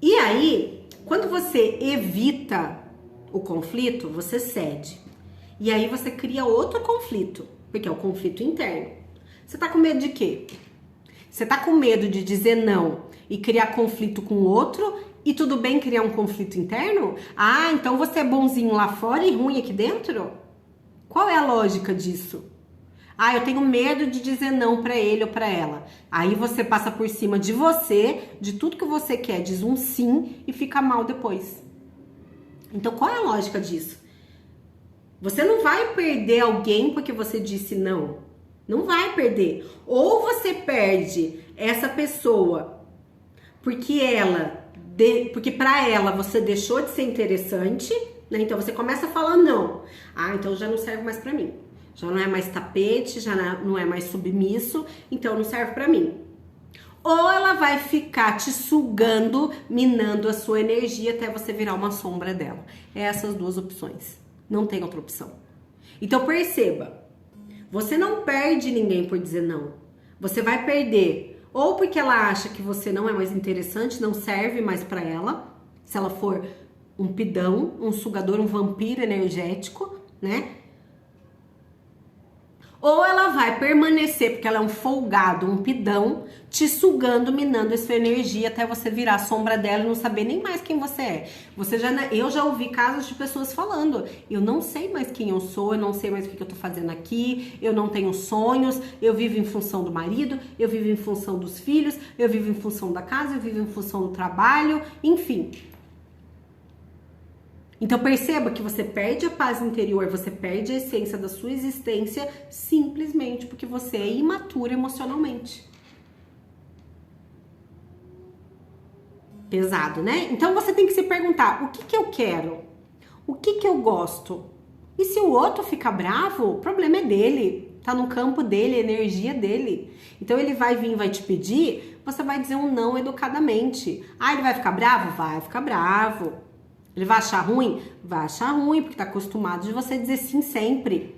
E aí, quando você evita o conflito, você cede. E aí você cria outro conflito, porque é o conflito interno. Você tá com medo de quê? Você tá com medo de dizer não e criar conflito com o outro e tudo bem criar um conflito interno? Ah, então você é bonzinho lá fora e ruim aqui dentro? Qual é a lógica disso? Ah, eu tenho medo de dizer não pra ele ou pra ela. Aí você passa por cima de você, de tudo que você quer, diz um sim e fica mal depois. Então qual é a lógica disso? Você não vai perder alguém porque você disse não. Não vai perder. Ou você perde essa pessoa porque porque para ela você deixou de ser interessante, né? Então você começa a falar não. Ah, então já não serve mais para mim. Já não é mais tapete, já não é mais submisso, então não serve para mim. Ou ela vai ficar te sugando, minando a sua energia até você virar uma sombra dela. É essas duas opções. Não tem outra opção. Então perceba. Você não perde ninguém por dizer não. Você vai perder ou porque ela acha que você não é mais interessante, não serve mais pra ela, se ela for um pidão, um sugador, um vampiro energético, né? Ou ela vai permanecer, porque ela é um folgado, um pidão, te sugando, minando a sua energia até você virar a sombra dela e não saber nem mais quem você é. Eu já ouvi casos de pessoas falando, eu não sei mais quem eu sou, eu não sei mais o que eu tô fazendo aqui, eu não tenho sonhos, eu vivo em função do marido, eu vivo em função dos filhos, eu vivo em função da casa, eu vivo em função do trabalho, enfim. Então perceba que você perde a paz interior, você perde a essência da sua existência simplesmente porque você é imatura emocionalmente. Pesado, né? Então você tem que se perguntar, o que eu quero? O que eu gosto? E se o outro ficar bravo, o problema é dele, tá no campo dele, a energia dele. Então ele vai vir, vai te pedir, você vai dizer um não educadamente. Ah, ele vai ficar bravo? Vai ficar bravo. Ele vai achar ruim? Vai achar ruim, porque tá acostumado de você dizer sim sempre.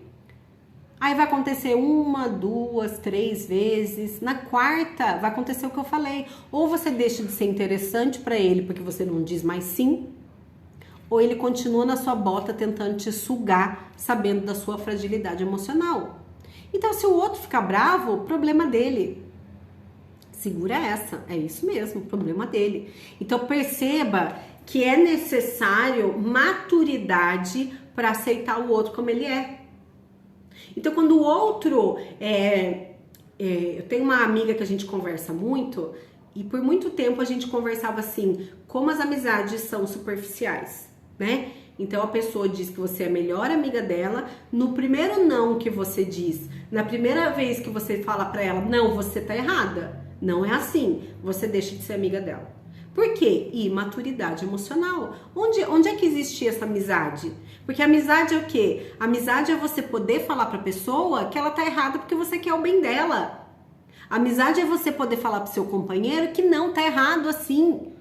Aí vai acontecer 1, 2, 3 vezes. Na quarta, vai acontecer o que eu falei. Ou você deixa de ser interessante pra ele, porque você não diz mais sim. Ou ele continua na sua bota tentando te sugar, sabendo da sua fragilidade emocional. Então, se o outro ficar bravo, problema dele. Segura essa, é isso mesmo, problema dele. Então, perceba que é necessário maturidade para aceitar o outro como ele é. Então, quando o outro eu tenho uma amiga que a gente conversa muito, e por muito tempo a gente conversava assim, como as amizades são superficiais, né? Então a pessoa diz que você é a melhor amiga dela, no primeiro não que você diz, na primeira vez que você fala pra ela, não, você tá errada, não é assim, você deixa de ser amiga dela. Por quê? Imaturidade emocional. Onde é que existia essa amizade? Porque amizade é o quê? Amizade é você poder falar pra pessoa que ela tá errada porque você quer o bem dela. Amizade é você poder falar pro seu companheiro que não tá errado assim.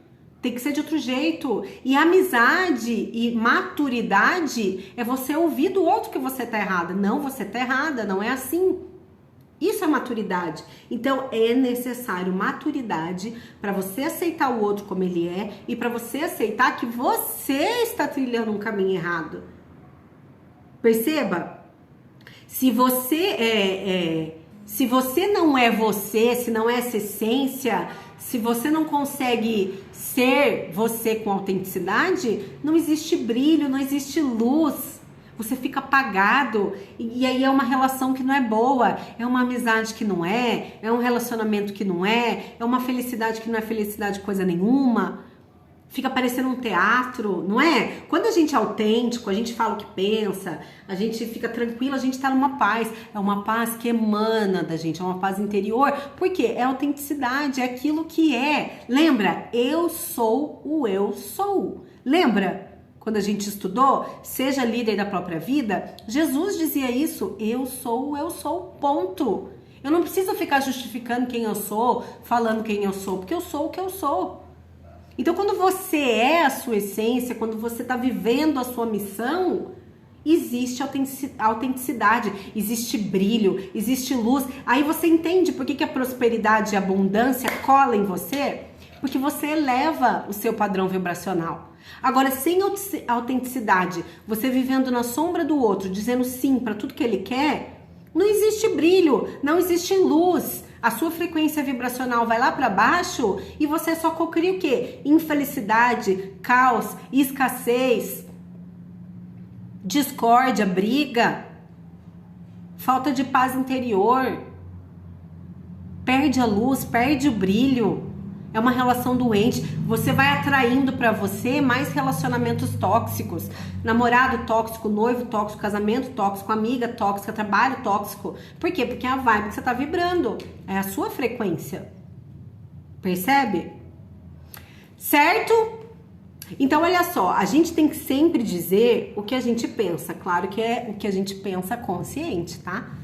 Tem que ser de outro jeito. E amizade e maturidade é você ouvir do outro que você tá errada. Não, você tá errada, não é assim. Isso é maturidade. Então é necessário maturidade para você aceitar o outro como ele é e para você aceitar que você está trilhando um caminho errado. Perceba? Se você não é você, se não é essa essência, se você não consegue ser você com autenticidade, não existe brilho, não existe luz. Você fica apagado e aí é uma relação que não é boa, é uma amizade que não é um relacionamento que não é uma felicidade que não é felicidade coisa nenhuma. Fica parecendo um teatro, não é? Quando a gente é autêntico, a gente fala o que pensa, a gente fica tranquilo, a gente tá numa paz. É uma paz que emana da gente, é uma paz interior. Por quê? É autenticidade, é aquilo que é. Lembra? Eu sou o eu sou. Lembra? Quando a gente estudou, seja líder da própria vida, Jesus dizia isso, eu sou, ponto. Eu não preciso ficar justificando quem eu sou, falando quem eu sou, porque eu sou o que eu sou. Então, quando você é a sua essência, quando você está vivendo a sua missão, existe autenticidade, existe brilho, existe luz. Aí você entende por que a prosperidade e a abundância colam em você? Porque você eleva o seu padrão vibracional. Agora, sem autenticidade, você vivendo na sombra do outro, dizendo sim para tudo que ele quer, não existe brilho, não existe luz. A sua frequência vibracional vai lá para baixo e você só cocria o quê? Infelicidade, caos, escassez, discórdia, briga, falta de paz interior, perde a luz, perde o brilho. É uma relação doente. Você vai atraindo para você mais relacionamentos tóxicos. Namorado tóxico, noivo tóxico, casamento tóxico, amiga tóxica, trabalho tóxico. Por quê? Porque é a vibe que você tá vibrando. É a sua frequência. Percebe? Certo? Então, olha só. A gente tem que sempre dizer o que a gente pensa. Claro que é o que a gente pensa consciente, tá?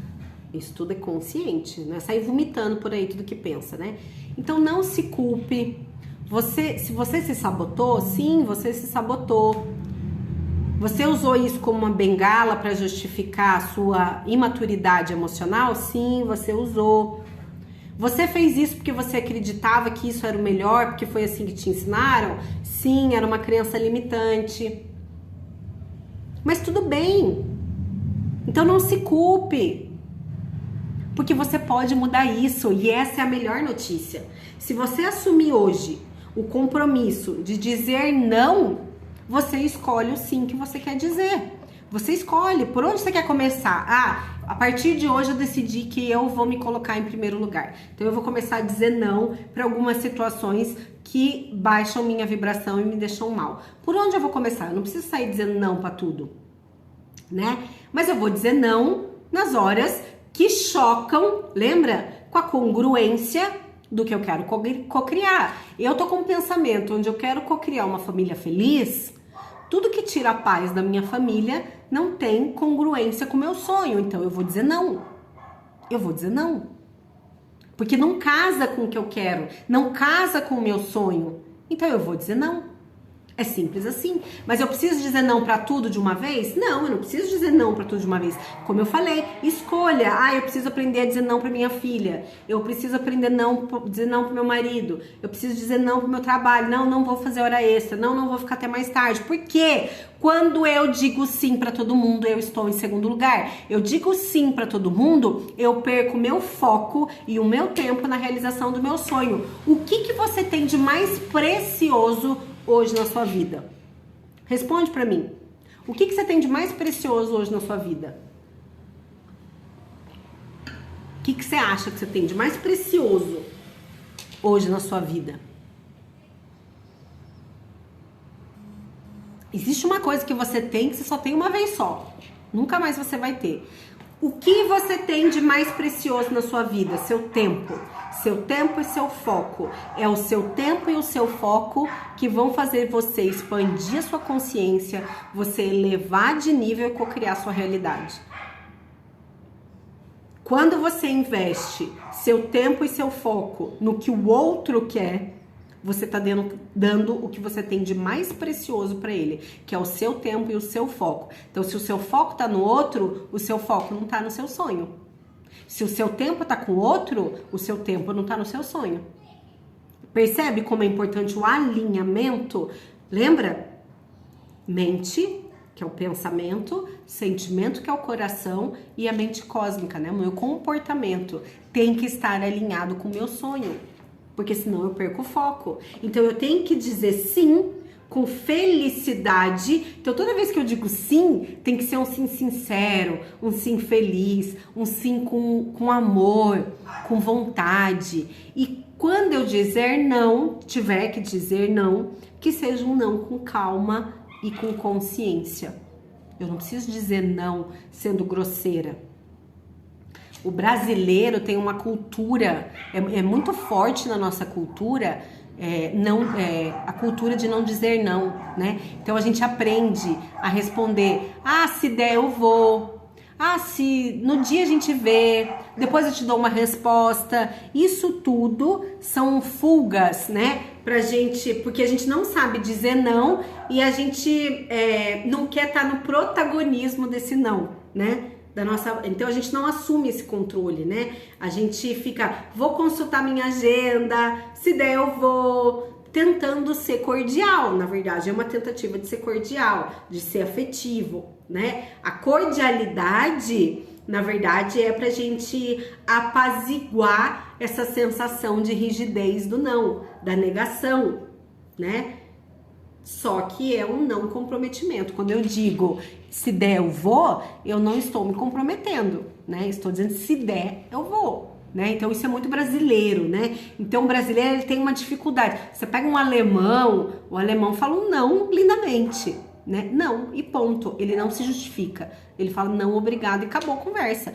Isso tudo é consciente. Não é sair vomitando por aí tudo que pensa, né? Então não se culpe. Se você se sabotou, sim, você se sabotou. Você usou isso como uma bengala para justificar a sua imaturidade emocional? Sim, você usou. Você fez isso porque você acreditava que isso era o melhor, porque foi assim que te ensinaram? Sim, era uma crença limitante. Mas tudo bem. Então não se culpe. Porque você pode mudar isso e essa é a melhor notícia. Se você assumir hoje o compromisso de dizer não, você escolhe o sim que você quer dizer. Você escolhe por onde você quer começar. Ah, a partir de hoje eu decidi que eu vou me colocar em primeiro lugar. Então eu vou começar a dizer não para algumas situações que baixam minha vibração e me deixam mal. Por onde eu vou começar? Eu não preciso sair dizendo não para tudo, né? Mas eu vou dizer não nas horas que chocam, lembra? Com a congruência do que eu quero cocriar. Eu tô com um pensamento onde eu quero cocriar uma família feliz, tudo que tira a paz da minha família não tem congruência com o meu sonho, então eu vou dizer não. Eu vou dizer não. Porque não casa com o que eu quero, não casa com o meu sonho, então eu vou dizer não. É simples assim. Mas eu preciso dizer não pra tudo de uma vez? Não, eu não preciso dizer não pra tudo de uma vez. Como eu falei, escolha. Ah, eu preciso aprender a dizer não pra minha filha. Eu preciso aprender a dizer não pro meu marido. Eu preciso dizer não pro meu trabalho. Não, não vou fazer hora extra. Não, não vou ficar até mais tarde. Por quê? Quando eu digo sim pra todo mundo, eu estou em segundo lugar. Eu digo sim pra todo mundo, eu perco meu foco e o meu tempo na realização do meu sonho. O que você tem de mais precioso hoje na sua vida? Responde pra mim. O que você tem de mais precioso hoje na sua vida? O que você acha que você tem de mais precioso hoje na sua vida? Existe uma coisa que você tem que você só tem uma vez só. Nunca mais você vai ter. O que você tem de mais precioso na sua vida? Seu tempo. Seu tempo e seu foco. É o seu tempo e o seu foco que vão fazer você expandir a sua consciência, você elevar de nível e co-criar sua realidade. Quando você investe seu tempo e seu foco no que o outro quer, você está dando o que você tem de mais precioso para ele, que é o seu tempo e o seu foco. Então, se o seu foco está no outro, o seu foco não está no seu sonho. Se o seu tempo está com o outro, o seu tempo não está no seu sonho. Percebe como é importante o alinhamento? Lembra? Mente, que é o pensamento, sentimento, que é o coração, e a mente cósmica, né? O meu comportamento tem que estar alinhado com o meu sonho. Porque senão eu perco o foco. Então eu tenho que dizer sim com felicidade. Então toda vez que eu digo sim, tem que ser um sim sincero, um sim feliz, um sim com amor, com vontade. E quando eu dizer não, tiver que dizer não, que seja um não com calma e com consciência. Eu não preciso dizer não sendo grosseira. O brasileiro tem uma cultura, é muito forte na nossa cultura, a cultura de não dizer não, né? Então a gente aprende a responder, se der eu vou, se no dia a gente vê, depois eu te dou uma resposta. Isso tudo são fugas, né? Pra gente, porque a gente não sabe dizer não e a gente não quer estar no protagonismo desse não, né? Então a gente não assume esse controle, né? A gente fica, vou consultar minha agenda, se der eu vou, tentando ser cordial. Na verdade, é uma tentativa de ser cordial, de ser afetivo, né? A cordialidade, na verdade, é pra gente apaziguar essa sensação de rigidez do não, da negação, né? Só que é um não comprometimento. Quando eu digo se der eu vou, eu não estou me comprometendo, né? Estou dizendo se der eu vou, né? Então isso é muito brasileiro, né? Então o brasileiro ele tem uma dificuldade. Você pega um alemão, o alemão fala um não lindamente, né? Não e ponto. Ele não se justifica. Ele fala não, obrigado e acabou a conversa.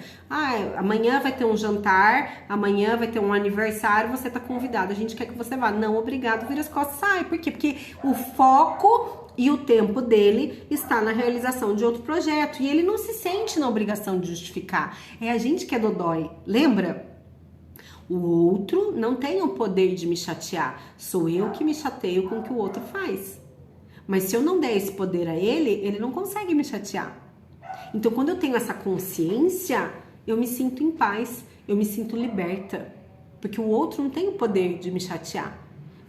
Amanhã vai ter um jantar, amanhã vai ter um aniversário, você tá convidado, a gente quer que você vá. Não, obrigado, vira as costas, sai. Por quê? Porque o foco e o tempo dele está na realização de outro projeto e ele não se sente na obrigação de justificar. É a gente que é dodói, lembra? O outro não tem o poder de me chatear, sou eu que me chateio com o que o outro faz. Mas se eu não der esse poder a ele, ele não consegue me chatear. Então, quando eu tenho essa consciência, eu me sinto em paz, eu me sinto liberta. Porque o outro não tem o poder de me chatear.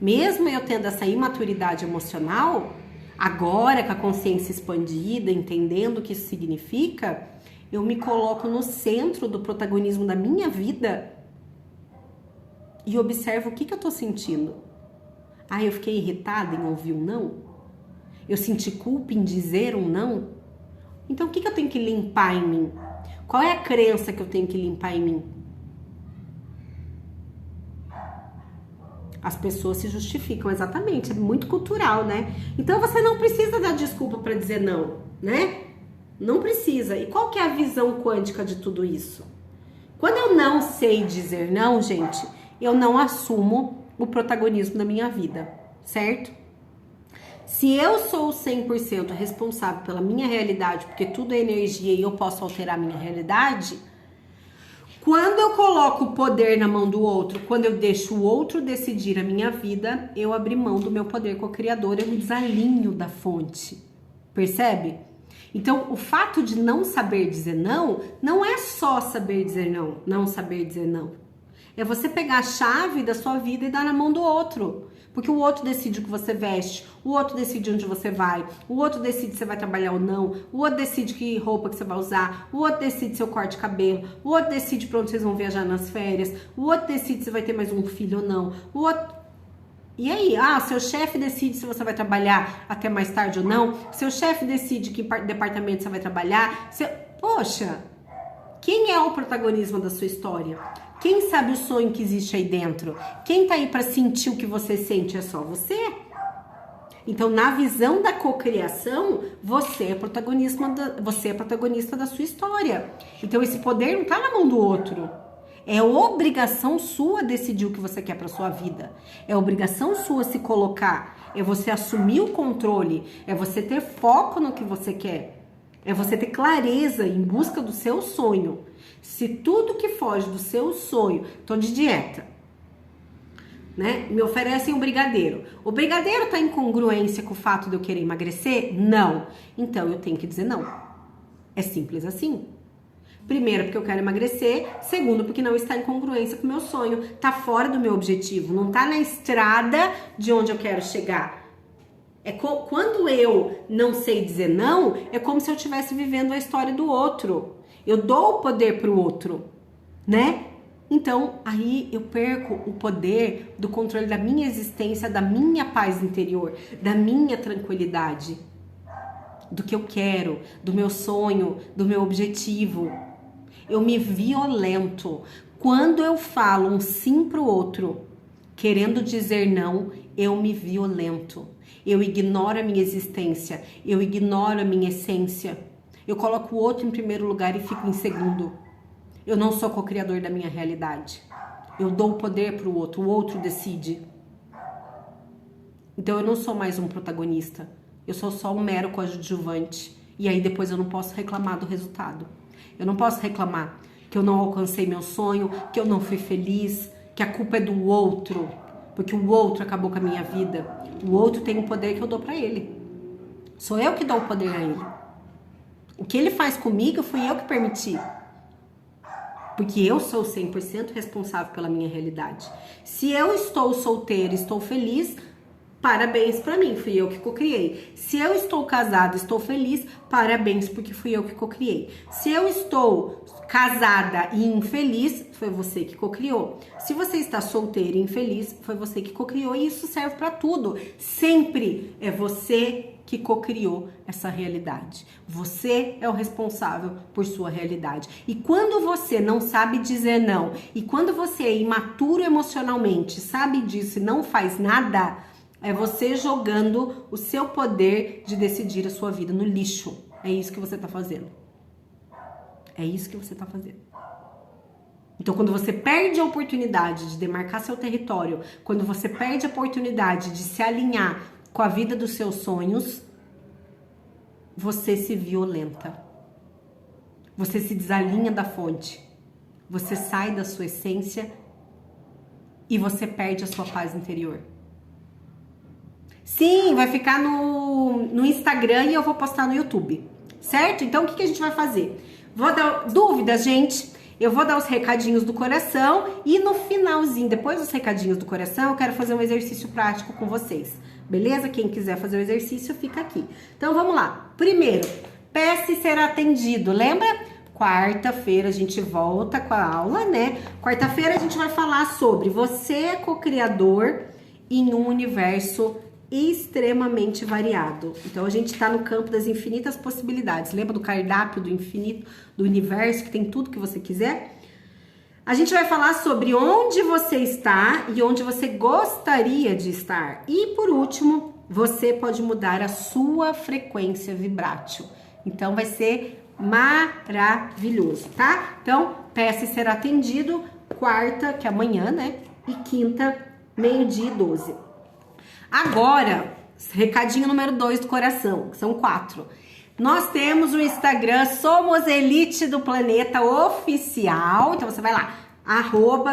Mesmo eu tendo essa imaturidade emocional, agora com a consciência expandida, entendendo o que isso significa, eu me coloco no centro do protagonismo da minha vida e observo o que eu tô sentindo. Eu fiquei irritada em ouvir um não? Eu senti culpa em dizer um não? Então, o que eu tenho que limpar em mim? Qual é a crença que eu tenho que limpar em mim? As pessoas se justificam, exatamente. É muito cultural, né? Então, você não precisa dar desculpa para dizer não, né? Não precisa. E qual que é a visão quântica de tudo isso? Quando eu não sei dizer não, gente, eu não assumo o protagonismo da minha vida, certo? Se eu sou 100% responsável pela minha realidade, porque tudo é energia e eu posso alterar a minha realidade, quando eu coloco o poder na mão do outro, quando eu deixo o outro decidir a minha vida, eu abri mão do meu poder co-criador, eu me desalinho da fonte. Percebe? Então, o fato de não saber dizer não, não é só saber dizer não, não saber dizer não. É você pegar a chave da sua vida e dar na mão do outro. Porque o outro decide o que você veste, o outro decide onde você vai, o outro decide se você vai trabalhar ou não, o outro decide que roupa que você vai usar, o outro decide seu corte de cabelo, o outro decide pra onde vocês vão viajar nas férias, o outro decide se vai ter mais um filho ou não, o outro... E aí? Seu chefe decide se você vai trabalhar até mais tarde ou não, seu chefe decide que departamento você vai trabalhar, Poxa, quem é o protagonismo da sua história? Quem sabe o sonho que existe aí dentro? Quem tá aí pra sentir o que você sente é só você? Então, na visão da cocriação, você é protagonista da sua história. Então, esse poder não tá na mão do outro. É obrigação sua decidir o que você quer para sua vida. É obrigação sua se colocar. É você assumir o controle. É você ter foco no que você quer. É você ter clareza em busca do seu sonho. Se tudo que foge do seu sonho, tô de dieta, né? Me oferecem um brigadeiro. O brigadeiro tá em congruência com o fato de eu querer emagrecer? Não. Então eu tenho que dizer não. É simples assim. Primeiro, porque eu quero emagrecer. Segundo, porque não está em congruência com o meu sonho. Tá fora do meu objetivo. Não tá na estrada de onde eu quero chegar. Quando eu não sei dizer não, é como se eu estivesse vivendo a história do outro. Eu dou o poder pro outro, né? Então, aí eu perco o poder do controle da minha existência, da minha paz interior, da minha tranquilidade, do que eu quero, do meu sonho, do meu objetivo. Eu me violento. Quando eu falo um sim pro outro, querendo dizer não, eu me violento. Eu ignoro a minha existência, eu ignoro a minha essência. Eu coloco o outro em primeiro lugar e fico em segundo. Eu não sou co-criador da minha realidade. Eu dou o poder para o outro decide. Então eu não sou mais um protagonista. Eu sou só um mero coadjuvante. E aí depois eu não posso reclamar do resultado. Eu não posso reclamar que eu não alcancei meu sonho, que eu não fui feliz, que a culpa é do outro. Porque o outro acabou com a minha vida. O outro tem o poder que eu dou para ele. Sou eu que dou o poder a ele. O que ele faz comigo fui eu que permiti. Porque eu sou 100% responsável pela minha realidade. Se eu estou solteira, estou feliz, parabéns pra mim, fui eu que cocriei. Se eu estou casada, estou feliz, parabéns, porque fui eu que cocriei. Se eu estou casada e infeliz, foi você que cocriou. Se você está solteira e infeliz, foi você que cocriou. E isso serve pra tudo. Sempre é você que cocriou essa realidade. Você é o responsável por sua realidade. E quando você não sabe dizer não, e quando você é imaturo emocionalmente, sabe disso e não faz nada, é você jogando o seu poder de decidir a sua vida no lixo. É isso que você tá fazendo. É isso que você tá fazendo. Então, quando você perde a oportunidade de demarcar seu território, quando você perde a oportunidade de se alinhar com a vida dos seus sonhos, você se violenta. Você se desalinha da fonte. Você sai da sua essência e você perde a sua paz interior. Sim, vai ficar no Instagram e eu vou postar no YouTube, certo? Então, o que a gente vai fazer? Vou dar dúvidas, gente? Eu vou dar os recadinhos do coração e no finalzinho, depois dos recadinhos do coração, eu quero fazer um exercício prático com vocês. Beleza? Quem quiser fazer o exercício, fica aqui. Então, vamos lá. Primeiro, peça e será atendido. Lembra? Quarta-feira a gente volta com a aula, né? Quarta-feira a gente vai falar sobre você é co-criador em um universo extremamente variado. Então, a gente tá no campo das infinitas possibilidades. Lembra do cardápio do infinito, do universo, que tem tudo que você quiser? A gente vai falar sobre onde você está e onde você gostaria de estar. E, por último, você pode mudar a sua frequência vibrátil. Então, vai ser maravilhoso, tá? Então, peça e será atendido quarta, que é amanhã, né? E quinta, 12:00. Agora, recadinho número 2 do coração, que são 4. Nós temos o Instagram Somos Elite do Planeta Oficial. Então você vai lá,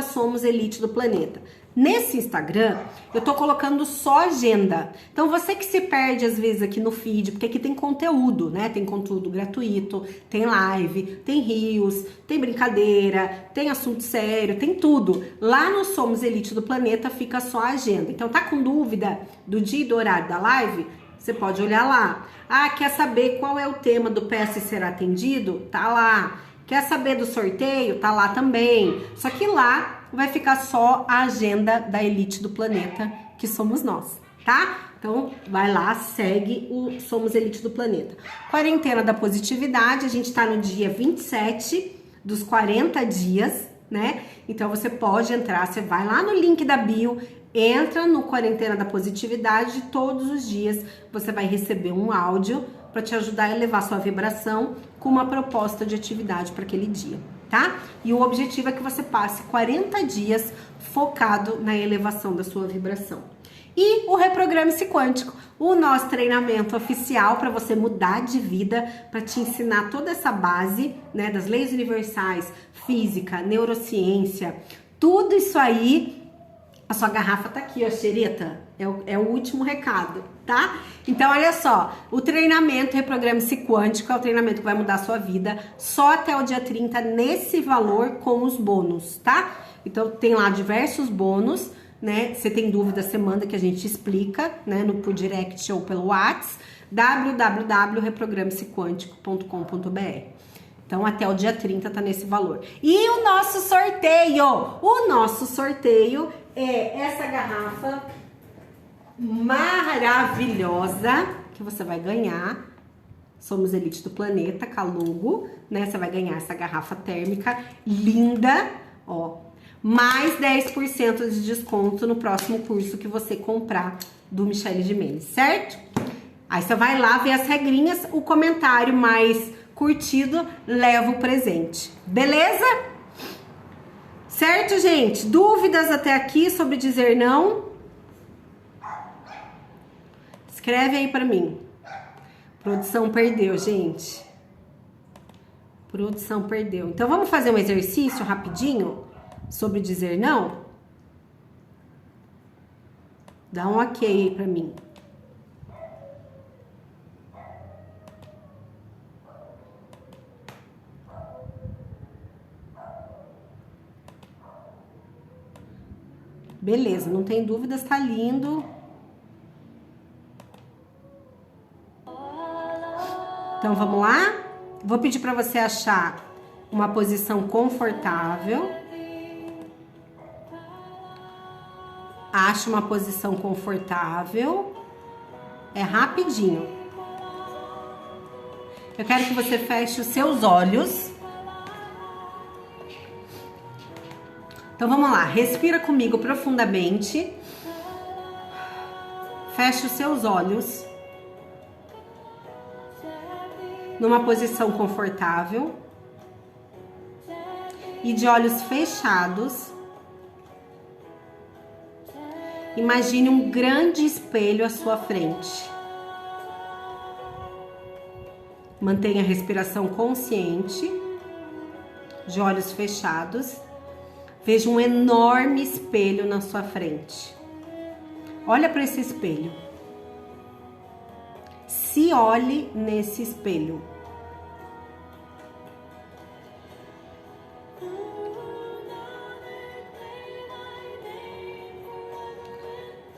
@SomosEliteDoPlaneta. Nesse Instagram, eu tô colocando só agenda. Então você que se perde às vezes aqui no feed, porque aqui tem conteúdo, né? Tem conteúdo gratuito, tem live, tem reels, tem brincadeira, tem assunto sério, tem tudo. Lá no Somos Elite do Planeta fica só a agenda. Então tá com dúvida do dia e do horário da live? Você pode olhar lá. Ah, quer saber qual é o tema do Peça e Será Atendido? Tá lá. Quer saber do sorteio? Tá lá também. Só que lá vai ficar só a agenda da Elite do Planeta, que somos nós, tá? Então, vai lá, segue o Somos Elite do Planeta. Quarentena da Positividade, a gente tá no dia 27 dos 40 dias, né? Então, você pode entrar, você vai lá no link da bio, Entra no Quarentena da Positividade, todos os dias você vai receber um áudio para te ajudar a elevar sua vibração com uma proposta de atividade para aquele dia, tá? E o objetivo é que você passe 40 dias focado na elevação da sua vibração. E o Reprograme-se Quântico, o nosso treinamento oficial para você mudar de vida, para te ensinar toda essa base, né, das leis universais, física, neurociência, tudo isso aí. A sua garrafa tá aqui, ó, xereta. É o último recado, tá? Então, olha só. O treinamento Reprograme-se Quântico é o treinamento que vai mudar a sua vida só até o dia 30, nesse valor com os bônus, tá? Então, tem lá diversos bônus, né? Você tem dúvida, você manda que a gente explica, né? Por direct ou pelo WhatsApp. www.reprogramesequantico.com.br. Então, até o dia 30 tá nesse valor. E o nosso sorteio? O nosso sorteio é essa garrafa maravilhosa que você vai ganhar. Somos Elite do Planeta, Calogo, né? Você vai ganhar essa garrafa térmica linda, ó. Mais 10% de desconto no próximo curso que você comprar do Michele Gimenez, certo? Aí você vai lá ver as regrinhas, o comentário mais curtido leva o presente, beleza? Certo, gente? Dúvidas até aqui sobre dizer não? Escreve aí pra mim. Produção perdeu, gente. Produção perdeu. Então vamos fazer um exercício rapidinho sobre dizer não? Dá um ok aí pra mim. Beleza, não tem dúvidas, tá lindo. Então, vamos lá? Vou pedir para você achar uma posição confortável. Acha uma posição confortável. É rapidinho. Eu quero que você feche os seus olhos. Então, vamos lá. Respira comigo profundamente. Feche os seus olhos. Numa posição confortável. E de olhos fechados. Imagine um grande espelho à sua frente. Mantenha a respiração consciente. De olhos fechados. Veja um enorme espelho na sua frente. Olha para esse espelho. Se olhe nesse espelho.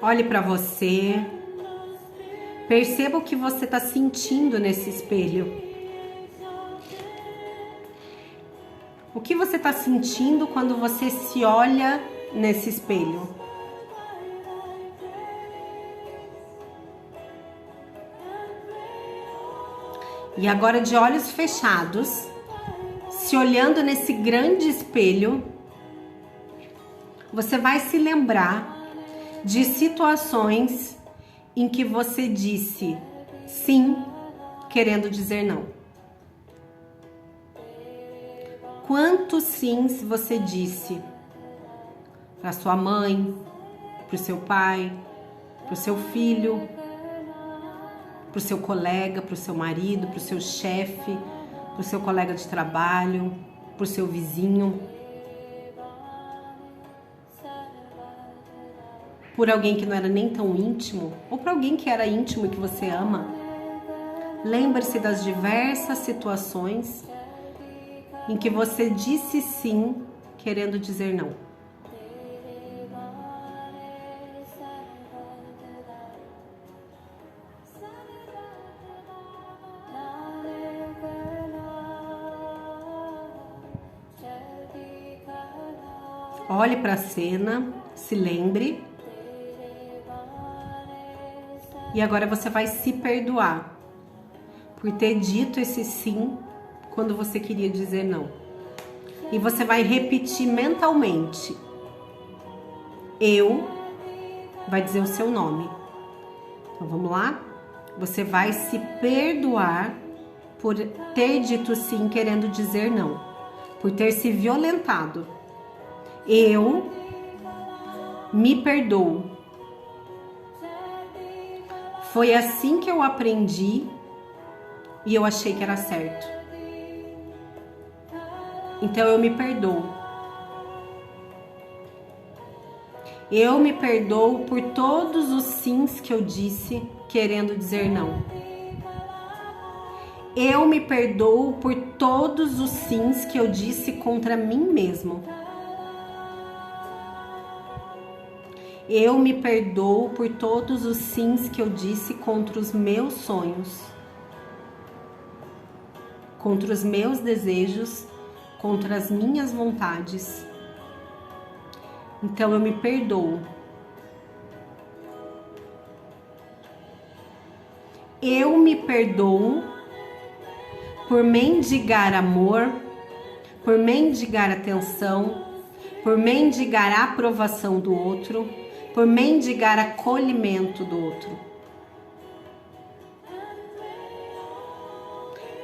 Olhe para você. Perceba o que você está sentindo nesse espelho. O que você está sentindo quando você se olha nesse espelho? E agora, de olhos fechados, se olhando nesse grande espelho, você vai se lembrar de situações em que você disse sim, querendo dizer não. Quantos sims você disse para sua mãe, para o seu pai, para o seu filho, para o seu colega, para o seu marido, para o seu chefe, para o seu colega de trabalho, para o seu vizinho, por alguém que não era nem tão íntimo, ou para alguém que era íntimo e que você ama. Lembre-se das diversas situações em que você disse sim, querendo dizer não. Olhe para a cena, se lembre. E agora você vai se perdoar por ter dito esse sim quando você queria dizer não. E você vai repetir mentalmente: eu vai dizer o seu nome. Então vamos lá? Você vai se perdoar por ter dito sim querendo dizer não, por ter se violentado. Eu me perdoo. Foi assim que eu aprendi e eu achei que era certo. Então eu me perdoo. Eu me perdoo por todos os sims que eu disse querendo dizer não. Eu me perdoo por todos os sims que eu disse contra mim mesmo. Eu me perdoo por todos os sims que eu disse contra os meus sonhos, contra os meus desejos, contra as minhas vontades. Então eu me perdoo. Eu me perdoo por mendigar amor, por mendigar atenção, por mendigar a aprovação do outro, por mendigar acolhimento do outro.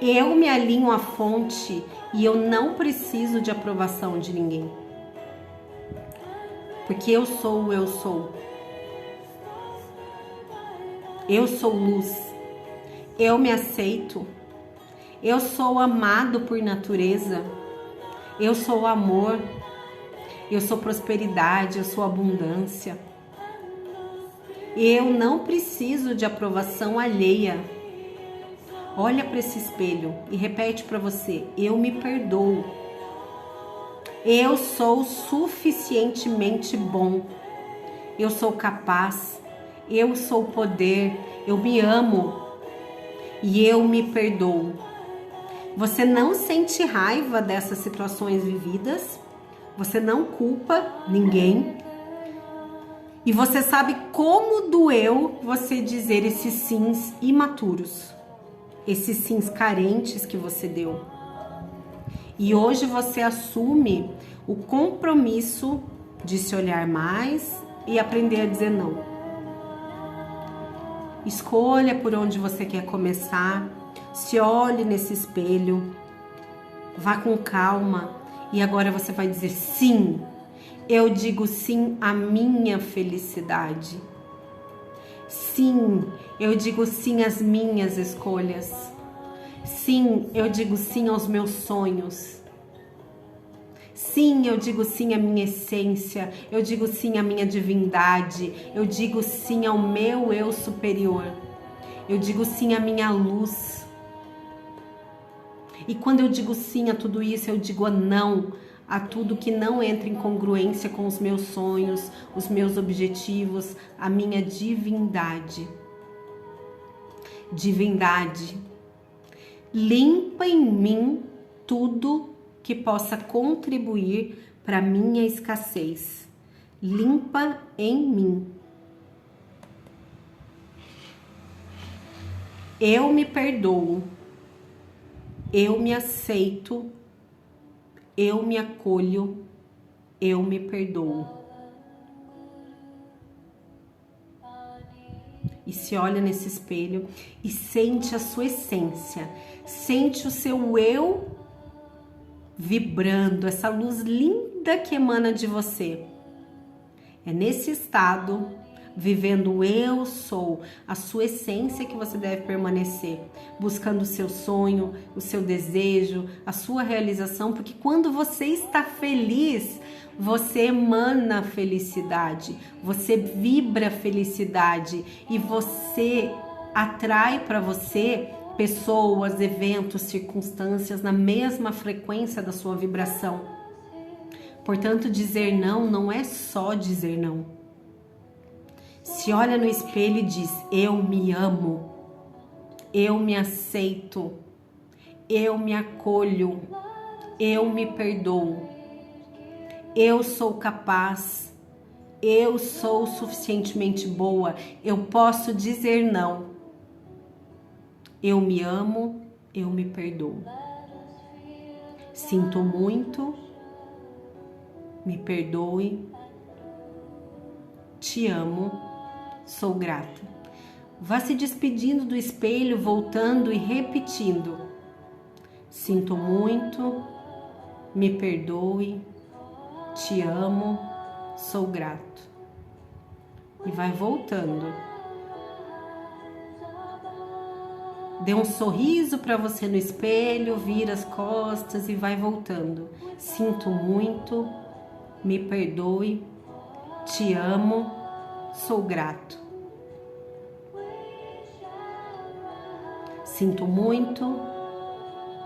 Eu me alinho à fonte e eu não preciso de aprovação de ninguém. Porque eu sou o eu sou. Eu sou luz. Eu me aceito. Eu sou amado por natureza. Eu sou amor. Eu sou prosperidade. Eu sou abundância. Eu não preciso de aprovação alheia. Olha para esse espelho e repete para você: eu me perdoo. Eu sou suficientemente bom. Eu sou capaz. Eu sou poder. Eu me amo. E eu me perdoo. Você não sente raiva dessas situações vividas. Você não culpa ninguém. E você sabe como doeu você dizer esses sims imaturos. Esses sims carentes que você deu. E hoje você assume o compromisso de se olhar mais e aprender a dizer não. Escolha por onde você quer começar. Se olhe nesse espelho. Vá com calma. E agora você vai dizer sim. Eu digo sim à minha felicidade. Sim, eu digo sim às minhas escolhas. Sim, eu digo sim aos meus sonhos. Sim, eu digo sim à minha essência. Eu digo sim à minha divindade. Eu digo sim ao meu eu superior. Eu digo sim à minha luz. E quando eu digo sim a tudo isso, eu digo não a tudo que não entra em congruência com os meus sonhos, os meus objetivos, a minha divindade. Divindade, limpa em mim tudo que possa contribuir para minha escassez. Limpa em mim. Eu me perdoo. Eu me aceito. Eu me acolho, eu me perdoo. E se olha nesse espelho e sente a sua essência, sente o seu eu vibrando, essa luz linda que emana de você. É nesse estado, vivendo o eu sou, a sua essência, que você deve permanecer, buscando o seu sonho, o seu desejo, a sua realização, porque quando você está feliz, você emana felicidade, você vibra felicidade e você atrai para você pessoas, eventos, circunstâncias na mesma frequência da sua vibração. Portanto, dizer não não é só dizer não. Se olha no espelho e diz: eu me amo, eu me aceito, eu me acolho, eu me perdoo, eu sou capaz, eu sou suficientemente boa, eu posso dizer não. Eu me amo, eu me perdoo. Sinto muito, me perdoe, te amo. sou grato. Vá se despedindo do espelho, voltando e repetindo: sinto muito, me perdoe, te amo, sou grato. E vai voltando. Dê um sorriso para você no espelho, vira as costas e vai voltando. Sinto muito, me perdoe, te amo, sou grato. Sinto muito,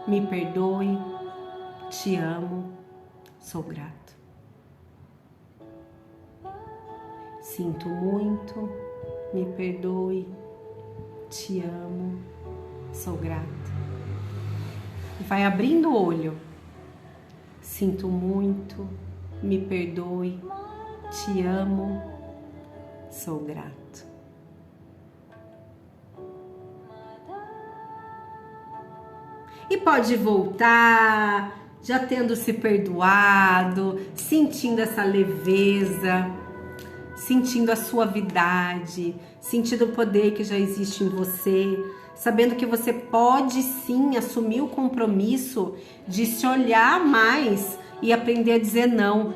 me perdoe, te amo, sou grato. Sinto muito, me perdoe, te amo, sou grato. E vai abrindo o olho. Sinto muito, me perdoe, te amo, sou grato. E pode voltar, já tendo se perdoado, sentindo essa leveza, sentindo a suavidade, sentindo o poder que já existe em você, sabendo que você pode sim assumir o compromisso de se olhar mais e aprender a dizer não.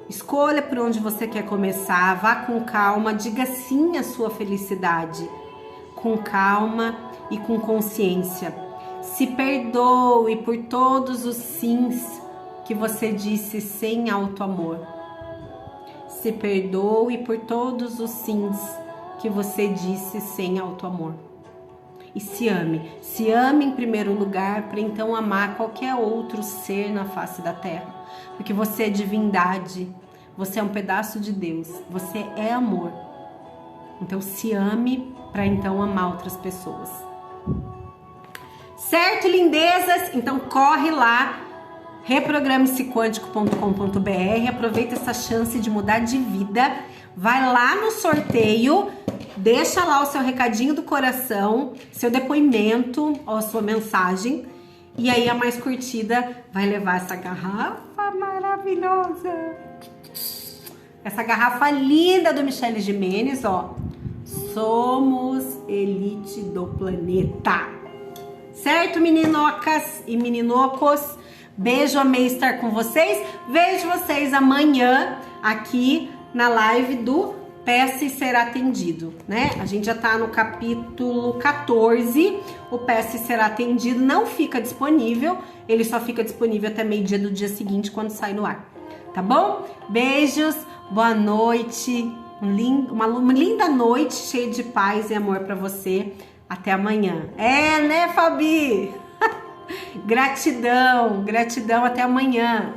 Escolha por onde você quer começar, vá com calma, diga sim à sua felicidade, com calma e com consciência. Se perdoe por todos os sims que você disse sem autoamor. Se perdoe por todos os sims que você disse sem autoamor. E se ame. Se ame em primeiro lugar para então amar qualquer outro ser na face da terra. Porque você é divindade, você é um pedaço de Deus, você é amor. Então se ame para então amar outras pessoas. Certo, lindezas? Então corre lá, reprograme-se-quântico.com.br, aproveita essa chance de mudar de vida, vai lá no sorteio, deixa lá o seu recadinho do coração, seu depoimento ou a sua mensagem, e aí a mais curtida vai levar essa garrafa maravilhosa, essa garrafa linda do Michele Gimenez, ó. Somos elite do planeta. Certo, meninocas e meninocos? Beijo, amei estar com vocês. Vejo vocês amanhã aqui na live do Peça e Será Atendido, né? A gente já tá no capítulo 14. O Peça e Será Atendido não fica disponível. Ele só fica disponível até meio-dia do dia seguinte, quando sai no ar. Tá bom? Beijos, boa noite. Uma linda noite cheia de paz e amor pra você. Até amanhã. É, né, Fabi? Gratidão, gratidão, até amanhã.